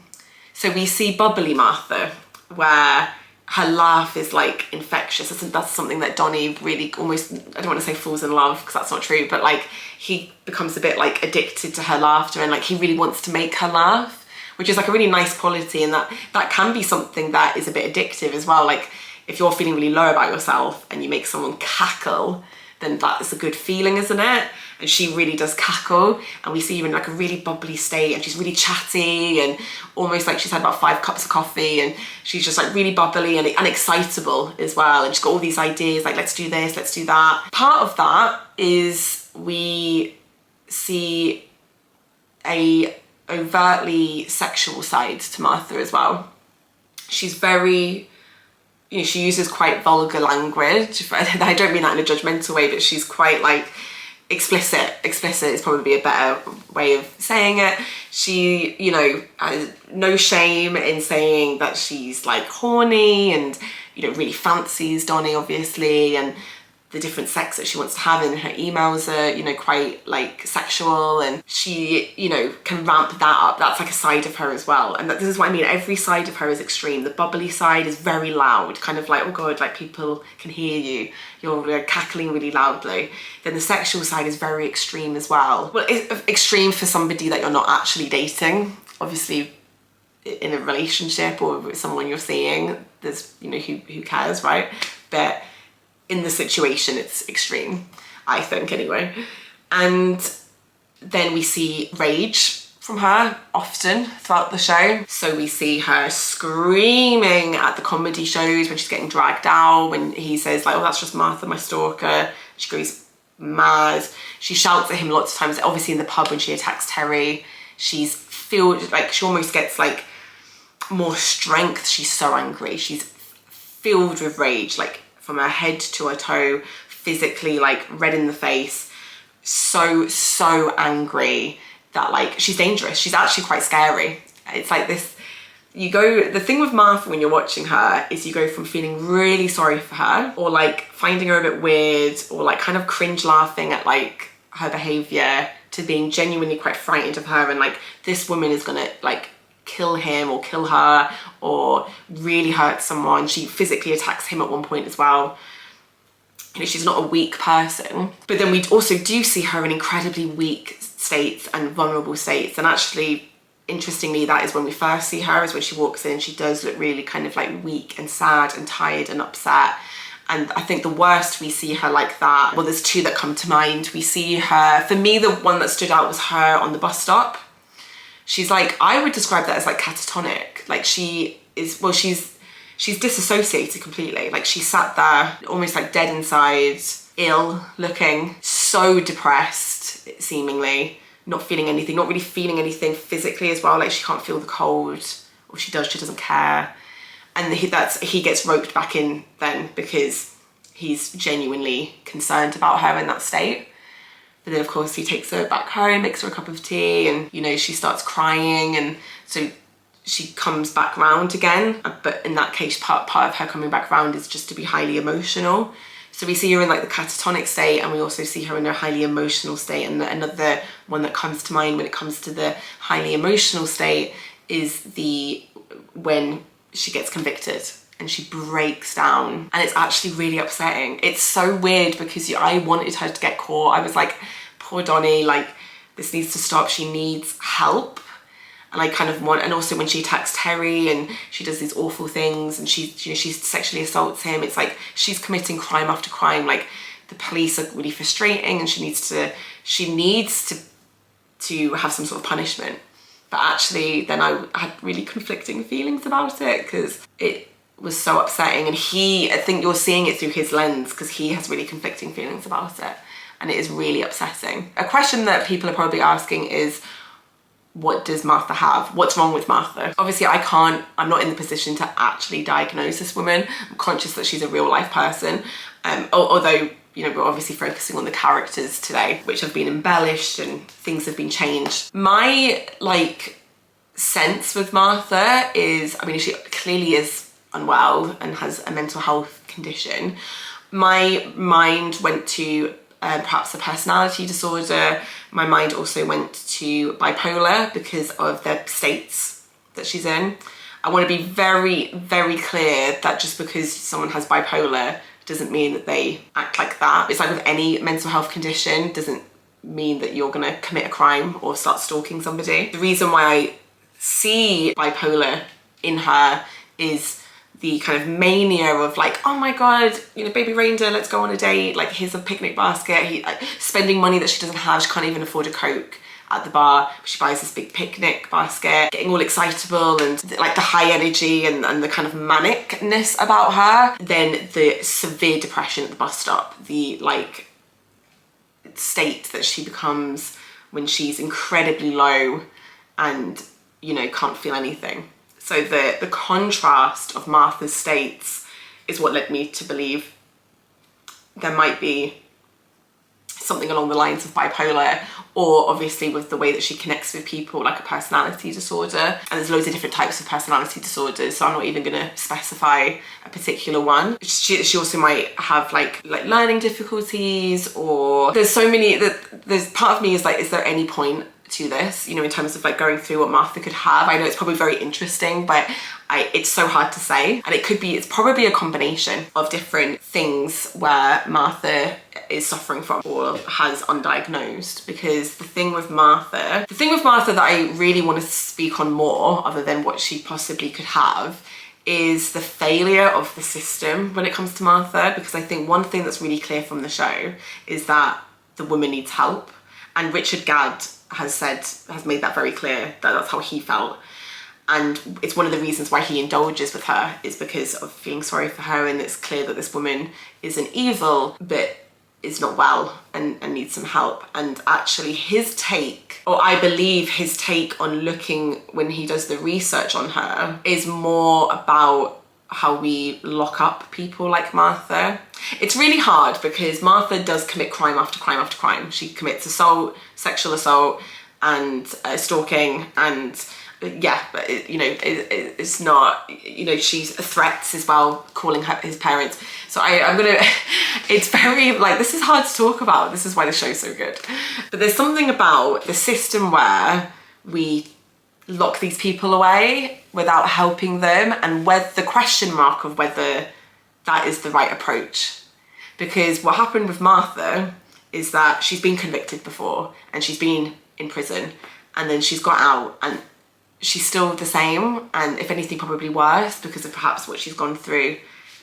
So we see bubbly Martha, where her laugh is like infectious. That's something that Donny really almost, I don't want to say falls in love because that's not true, but like he becomes a bit like addicted to her laughter, and like he really wants to make her laugh, which is like a really nice quality. And that can be something that is a bit addictive as well. Like if you're feeling really low about yourself and you make someone cackle, then that is a good feeling, isn't it? And she really does cackle, and we see her in like a really bubbly state, and she's really chatty and almost like she's had about 5 cups of coffee, and she's just like really bubbly and excitable as well, and she's got all these ideas like, let's do this, let's do that. Part of that is we see a overtly sexual side to Martha as well. She's very, you know, she uses quite vulgar language. I don't mean that in a judgmental way, but she's quite like explicit. Explicit is probably a better way of saying it. She, you know, has no shame in saying that she's like horny and, you know, really fancies Donny, obviously, and the different sex that she wants to have, and her emails are, you know, quite like sexual, and she, you know, can ramp that up. That's like a side of her as well. And this is what I mean, every side of her is extreme. The bubbly side is very loud, kind of like, oh God, like people can hear you. You're cackling really loudly. Then the sexual side is very extreme as well. Well, it's extreme for somebody that you're not actually dating. Obviously, in a relationship or with someone you're seeing, there's, you know, who cares, right? But in the situation, it's extreme, I think, anyway. And then we see rage from her often throughout the show. So we see her screaming at the comedy shows when she's getting dragged out, when he says like, oh, that's just Martha, my stalker. She goes mad. She shouts at him lots of times, obviously in the pub when she attacks Terri. She's filled, like she almost gets like more strength. She's so angry. She's filled with rage, like from her head to her toe, physically like red in the face, so angry that like she's dangerous. She's actually quite scary. It's like this, the thing with Martha when you're watching her is you go from feeling really sorry for her, or like finding her a bit weird, or like kind of cringe laughing at like her behavior, to being genuinely quite frightened of her, and like this woman is gonna like kill him or kill her or really hurt someone. She physically attacks him at one point as well. You know, she's not a weak person. But then we also do see her in incredibly weak states and vulnerable states. And actually, interestingly, that is when we first see her, is when she walks in. She does look really kind of like weak and sad and tired and upset. And I think the worst we see her like that, well, there's two that come to mind. We see her, for me, the one that stood out was her on the bus stop. She's like, I would describe that as like catatonic. Like she is, well, she's disassociated completely. Like she sat there almost like dead inside, ill looking, so depressed, seemingly, not feeling anything, not really feeling anything physically as well. Like she can't feel the cold, or she does, she doesn't care. And he gets roped back in then because he's genuinely concerned about her in that state. But then of course he takes her back home, makes her a cup of tea, and you know, she starts crying, and so she comes back round again. But in that case, part of her coming back round is just to be highly emotional. So we see her in like the catatonic state, and we also see her in a highly emotional state. And another one that comes to mind when it comes to the highly emotional state is when she gets convicted and she breaks down, and it's actually really upsetting. It's so weird because I wanted her to get caught. I was like, poor Donny, like this needs to stop. She needs help. And I kind of want, and also when she attacks Terri and she does these awful things and she sexually assaults him, it's like she's committing crime after crime. Like the police are really frustrating, and she needs to have some sort of punishment. But actually then I had really conflicting feelings about it because it was so upsetting, and I think you're seeing it through his lens because he has really conflicting feelings about it, and it is really upsetting. A question that people are probably asking is, what does Martha have? What's wrong with Martha? Obviously I'm not in the position to actually diagnose this woman. I'm conscious that she's a real life person, although, you know, we're obviously focusing on the characters today, which have been embellished and things have been changed. My like sense with Martha is, I mean, she clearly is unwell and has a mental health condition. My mind went to perhaps a personality disorder. My mind also went to bipolar because of the states that she's in. I want to be very, very clear that just because someone has bipolar doesn't mean that they act like that. It's like with any mental health condition, doesn't mean that you're gonna commit a crime or start stalking somebody. The reason why I see bipolar in her is the kind of mania of like, oh my God, you know, baby reindeer, let's go on a date. Like, here's a picnic basket. Spending money that she doesn't have. She can't even afford a Coke at the bar. She buys this big picnic basket, getting all excitable and like the high energy and the kind of manicness about her. Then the severe depression at the bus stop, the like state that she becomes when she's incredibly low and, you know, can't feel anything. So the contrast of Martha's states is what led me to believe there might be something along the lines of bipolar, or obviously with the way that she connects with people, like a personality disorder. And there's loads of different types of personality disorders, so I'm not even gonna specify a particular one. She also might have like learning difficulties, or there's so many that there's part of me is like, is there any point to this, you know, in terms of like going through what Martha could have? I know it's probably very interesting, but it's so hard to say. And it's probably a combination of different things where Martha is suffering from or has undiagnosed. Because the thing with Martha that I really want to speak on more, other than what she possibly could have, is the failure of the system when it comes to Martha. Because I think one thing that's really clear from the show is that the woman needs help. And Richard Gadd has made that very clear, that that's how he felt. And it's one of the reasons why he indulges with her, is because of feeling sorry for her, and it's clear that this woman isn't evil, but is not well and needs some help. And actually his take, or I believe his take on looking, when he does the research on her, is more about how we lock up people like Martha. It's really hard because Martha does commit crime after crime after crime. She commits assault, sexual assault, and stalking, and yeah, but it's not, you know, she's threats as well, calling his parents. So I'm gonna, it's very, like, this is hard to talk about. This is why the show's so good. But there's something about the system where we lock these people away without helping them, and with the question mark of whether that is the right approach. Because what happened with Martha is that she's been convicted before, and she's been in prison, and then she's got out, and she's still the same, and if anything probably worse, because of perhaps what she's gone through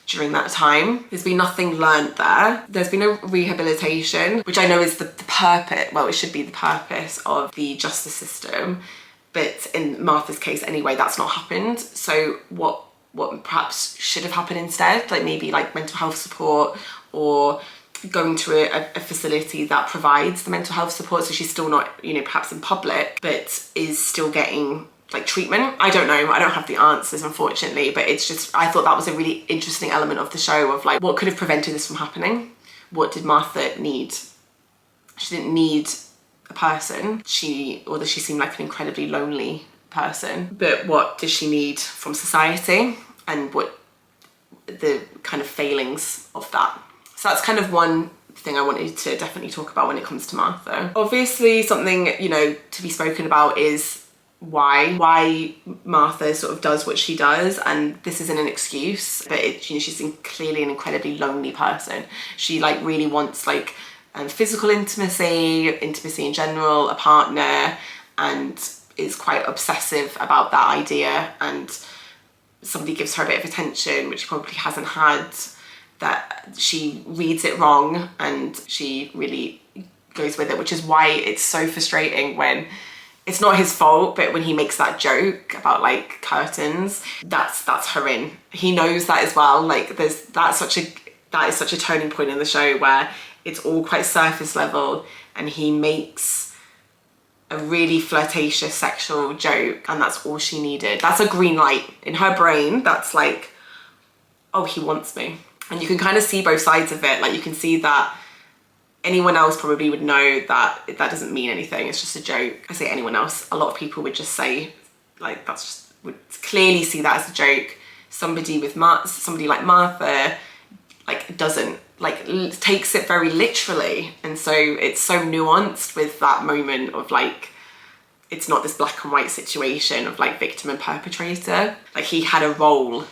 during that time. There's been nothing learned there. There's been no rehabilitation, which I know is the purpose, well, it should be the purpose of the justice system. But in Martha's case anyway, that's not happened. So what perhaps should have happened instead, like maybe like mental health support, or going to a facility that provides the mental health support, so she's still not, you know, perhaps in public, but is still getting like treatment. I don't know, I don't have the answers, unfortunately, but it's just, I thought that was a really interesting element of the show, of like, what could have prevented this from happening? What did Martha need? She didn't need a person. Although she seemed like an incredibly lonely person, but what does she need from society, and what the kind of failings of that? So that's kind of one thing I wanted to definitely talk about when it comes to Martha. Obviously something, you know, to be spoken about is why Martha sort of does what she does, and this isn't an excuse, but you know, she's clearly an incredibly lonely person. She like really wants like physical intimacy in general, a partner, and is quite obsessive about that idea, and somebody gives her a bit of attention, which she probably hasn't had, that she reads it wrong and she really goes with it, which is why it's so frustrating when it's not his fault, but when he makes that joke about like curtains, that's her in. He knows that as well. Like that is such a turning point in the show where it's all quite surface level, and he makes a really flirtatious sexual joke, and that's all she needed. That's a green light in her brain. That's like, oh, he wants me. And you can kind of see both sides of it. Like you can see that anyone else probably would know that that doesn't mean anything. It's just a joke. I say anyone else, a lot of people would just say like, would clearly see that as a joke. Somebody like Martha, like doesn't, like takes it very literally. And so it's so nuanced with that moment of like, it's not this black and white situation of like victim and perpetrator. Like he had a role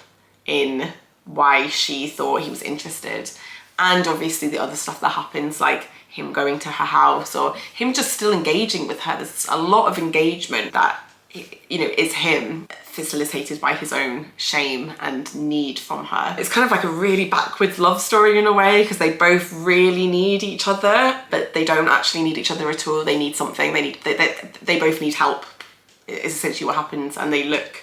in why she thought he was interested, and obviously the other stuff that happens, like him going to her house or him just still engaging with her. There's a lot of engagement that, you know, is him, facilitated by his own shame and need from her. It's kind of like a really backwards love story in a way, because they both really need each other, but they don't actually need each other at all. They need something. They both need help is essentially what happens, and they look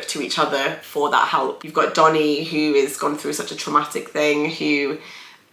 to each other for that help. You've got Donny, who has gone through such a traumatic thing, who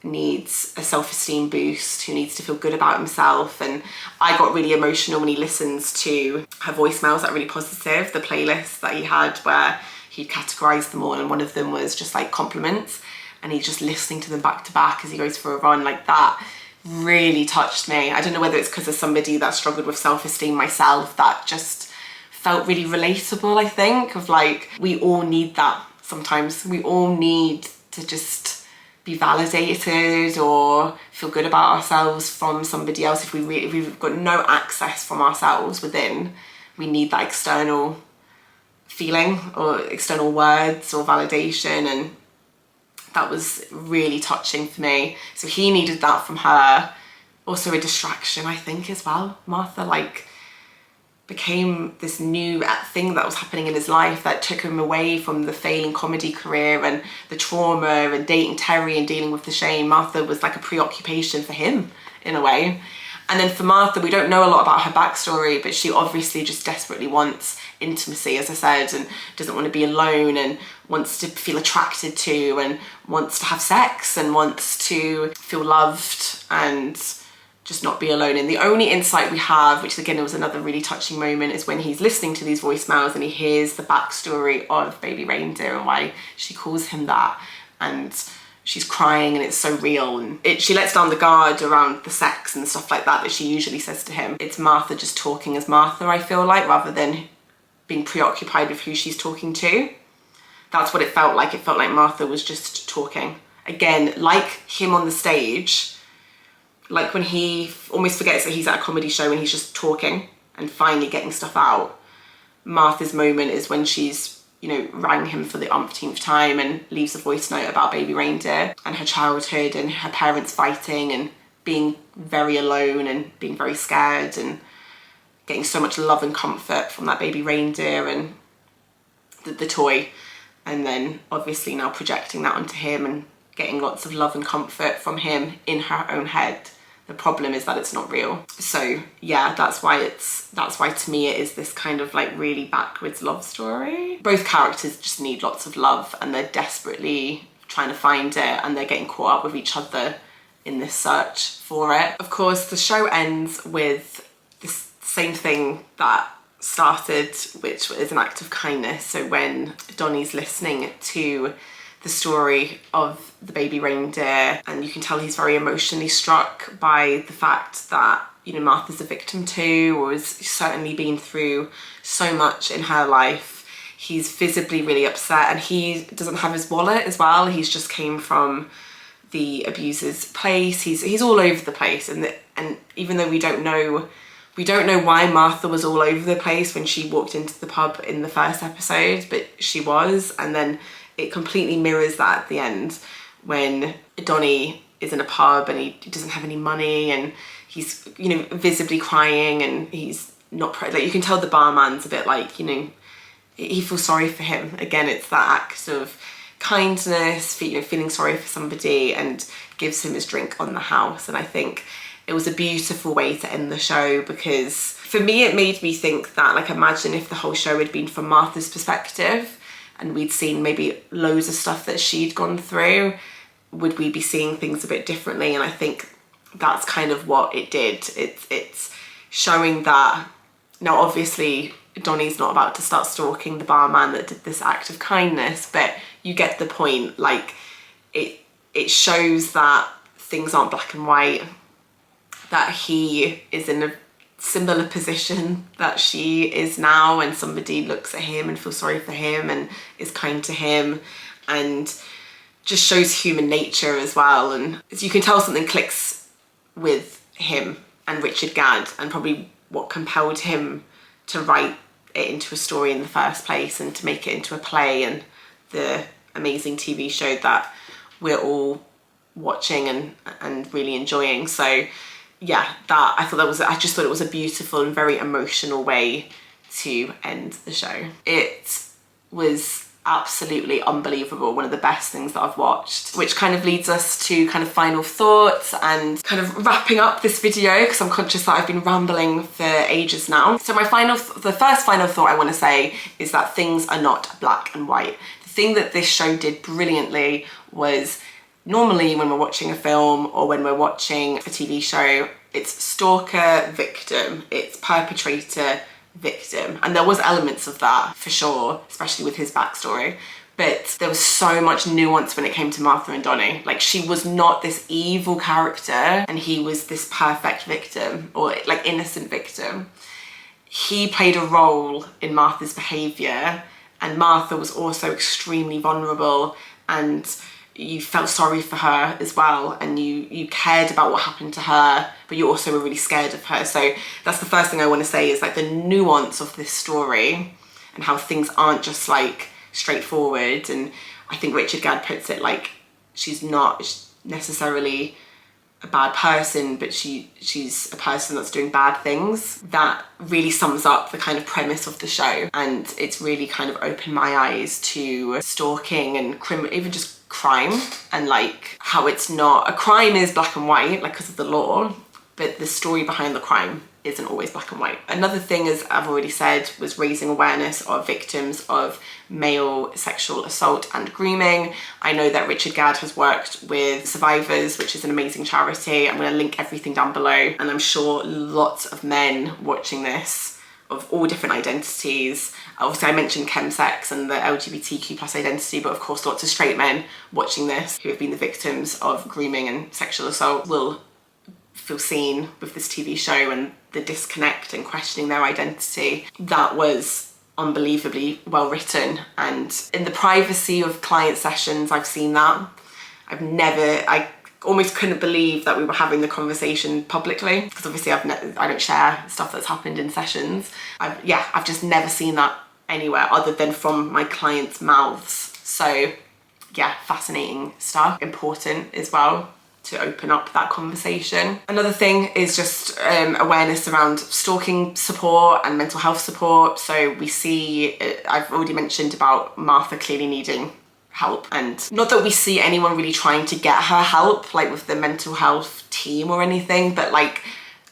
needs a self-esteem boost, who needs to feel good about himself. And I got really emotional when he listens to her voicemails that are really positive, the playlist that he had where he categorized them all, and one of them was just like compliments, and he's just listening to them back to back as he goes for a run. Like that really touched me. I don't know whether it's because of somebody that struggled with self-esteem myself, that just felt really relatable, I think, of like, we all need that sometimes. We all need to just be validated or feel good about ourselves from somebody else. If we've got no access from ourselves within, we need that external feeling or external words or validation, and that was really touching for me. So he needed that from her. Also a distraction, I think, as well. Martha like became this new thing that was happening in his life that took him away from the failing comedy career and the trauma and dating Terri and dealing with the shame. Martha was like a preoccupation for him in a way. And then for Martha, we don't know a lot about her backstory, but she obviously just desperately wants intimacy, as I said, and doesn't want to be alone and wants to feel attracted to and wants to have sex and wants to feel loved and just not be alone. And the only insight we have, which again, it was another really touching moment, is when he's listening to these voicemails and he hears the backstory of Baby Reindeer and why she calls him that. And she's crying and it's so real, and she lets down the guard around the sex and stuff like that she usually says to him. It's Martha just talking as Martha, I feel like, rather than being preoccupied with who she's talking to. That's what it felt like. It felt like Martha was just talking. Again, like him on the stage, like when he almost forgets that he's at a comedy show and he's just talking and finally getting stuff out. Martha's moment is when she's, you know, rang him for the umpteenth time and leaves a voice note about Baby Reindeer and her childhood and her parents fighting and being very alone and being very scared and getting so much love and comfort from that baby reindeer and the toy. And then obviously now projecting that onto him and getting lots of love and comfort from him in her own head. The problem is that it's not real. So yeah, that's why to me it is this kind of like really backwards love story. Both characters just need lots of love and they're desperately trying to find it, and they're getting caught up with each other in this search for it. Of course, the show ends with this same thing that started, which is an act of kindness. So when Donny's listening to the story of the baby reindeer, and you can tell he's very emotionally struck by the fact that, you know, Martha's a victim too, or has certainly been through so much in her life. He's visibly really upset, and he doesn't have his wallet as well. He's just came from the abuser's place. He's all over the place, and even though we don't know why Martha was all over the place when she walked into the pub in the first episode, but she was. And then it completely mirrors that at the end when Donny is in a pub and he doesn't have any money and he's, you know, visibly crying, and he's not, like, you can tell the barman's a bit like, you know, he feels sorry for him. Again, it's that act of kindness, you know, feeling sorry for somebody, and gives him his drink on the house. And I think it was a beautiful way to end the show, because for me it made me think that, like, imagine if the whole show had been from Martha's perspective and we'd seen maybe loads of stuff that she'd gone through, would we be seeing things a bit differently? And I think that's kind of what it did. It's showing that now obviously Donny's not about to start stalking the barman that did this act of kindness, but you get the point. Like, it shows that things aren't black and white, that he is in a similar position that she is now, and somebody looks at him and feels sorry for him and is kind to him, and just shows human nature as well. And as you can tell, something clicks with him and Richard Gadd, and probably what compelled him to write it into a story in the first place and to make it into a play and the amazing TV show that we're all watching and really enjoying. So yeah, I just thought it was a beautiful and very emotional way to end the show. It was absolutely unbelievable, one of the best things that I've watched, which kind of leads us to kind of final thoughts and kind of wrapping up this video, because I'm conscious that I've been rambling for ages now. So the first final thought I want to say is that things are not black and white. The thing that this show did brilliantly was, normally when we're watching a film or when we're watching a TV show, it's stalker, victim, it's perpetrator, victim. And there was elements of that for sure, especially with his backstory. But there was so much nuance when it came to Martha and Donny. Like, she was not this evil character and he was this perfect victim, or like innocent victim. He played a role in Martha's behaviour, and Martha was also extremely vulnerable, and you felt sorry for her as well, and you cared about what happened to her, but you also were really scared of her. So that's the first thing I want to say, is like the nuance of this story and how things aren't just like straightforward. And I think Richard Gadd puts it like, she's not necessarily a bad person, but she's a person that's doing bad things. That really sums up the kind of premise of the show, and it's really kind of opened my eyes to stalking and even just crime, and like how it's not, a crime is black and white, like because of the law, but the story behind the crime isn't always black and white. Another thing, as I've already said, was raising awareness of victims of male sexual assault and grooming. I know that Richard Gadd has worked with Survivors, which is an amazing charity. I'm going to link everything down below, and I'm sure lots of men watching this of all different identities. Obviously I mentioned Chemsex and the LGBTQ plus identity, but of course lots of straight men watching this who have been the victims of grooming and sexual assault will feel seen with this TV show and the disconnect and questioning their identity. That was unbelievably well written, and in the privacy of client sessions I've seen that. I almost couldn't believe that we were having the conversation publicly, because obviously I don't share stuff that's happened in sessions. I've just never seen that anywhere other than from my clients' mouths. So yeah, fascinating stuff. Important as well to open up that conversation. Another thing is just awareness around stalking support and mental health support. So we see, I've already mentioned about Martha clearly needing help, and not that we see anyone really trying to get her help, like with the mental health team or anything, but like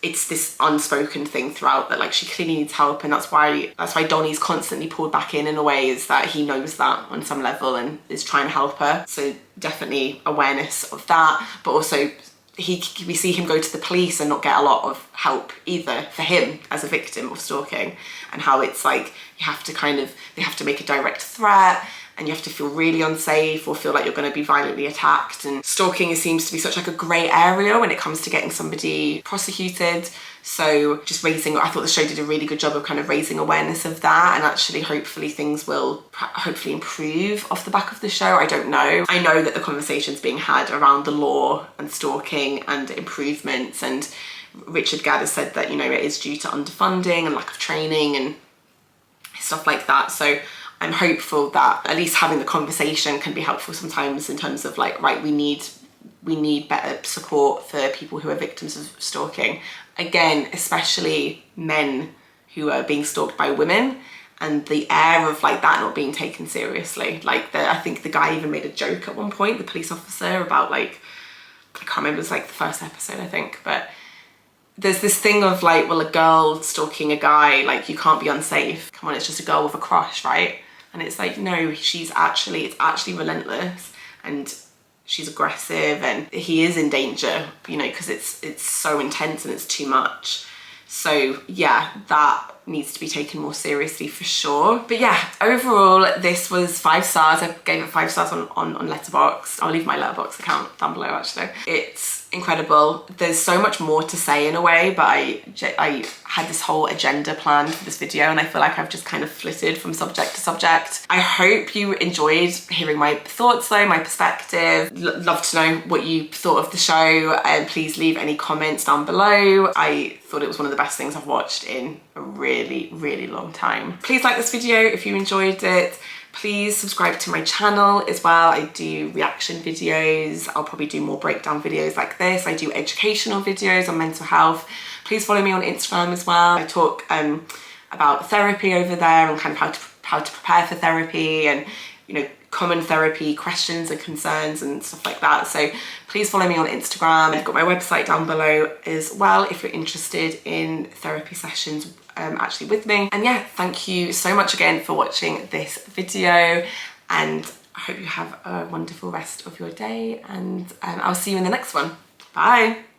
it's this unspoken thing throughout that like she clearly needs help, and that's why Donny's constantly pulled back in a way, is that he knows that on some level and is trying to help her. So definitely awareness of that, but also we see him go to the police and not get a lot of help either for him as a victim of stalking, and how it's like they have to make a direct threat, and you have to feel really unsafe or feel like you're going to be violently attacked. And stalking seems to be such like a grey area when it comes to getting somebody prosecuted. So just I thought the show did a really good job of kind of raising awareness of that, and actually hopefully things will hopefully improve off the back of the show. I don't know. I know that the conversation's being had around the law and stalking and improvements, and Richard Gadd has said that, you know, it is due to underfunding and lack of training and stuff like that. So I'm hopeful that at least having the conversation can be helpful sometimes, in terms of like, right, we need better support for people who are victims of stalking. Again, especially men who are being stalked by women, and the air of like that not being taken seriously. Like I think the guy even made a joke at one point, the police officer, about like, I can't remember, it was like the first episode I think, but there's this thing of like, well, a girl stalking a guy, like you can't be unsafe. Come on, it's just a girl with a crush, right? And it's like, no, it's actually relentless, and she's aggressive, and he is in danger, you know, because it's so intense and it's too much. So yeah, that needs to be taken more seriously for sure. But yeah, overall, this was 5 stars. I gave it 5 stars on Letterboxd. I'll leave my Letterboxd account down below actually. It's incredible. There's so much more to say in a way, but I had this whole agenda planned for this video, and I feel like I've just kind of flitted from subject to subject. I hope you enjoyed hearing my thoughts though, my perspective. Love to know what you thought of the show, and please leave any comments down below. I thought it was one of the best things I've watched in a really, really long time. Please like this video if you enjoyed it. Please subscribe to my channel as well. I do reaction videos. I'll probably do more breakdown videos like this. I do educational videos on mental health. Please follow me on Instagram as well. I talk about therapy over there, and kind of how to prepare for therapy, and you know, common therapy questions and concerns and stuff like that. So please follow me on Instagram. I've got my website down below as well if you're interested in therapy sessions actually with me. And yeah, thank you so much again for watching this video, and I hope you have a wonderful rest of your day, and I'll see you in the next one. Bye.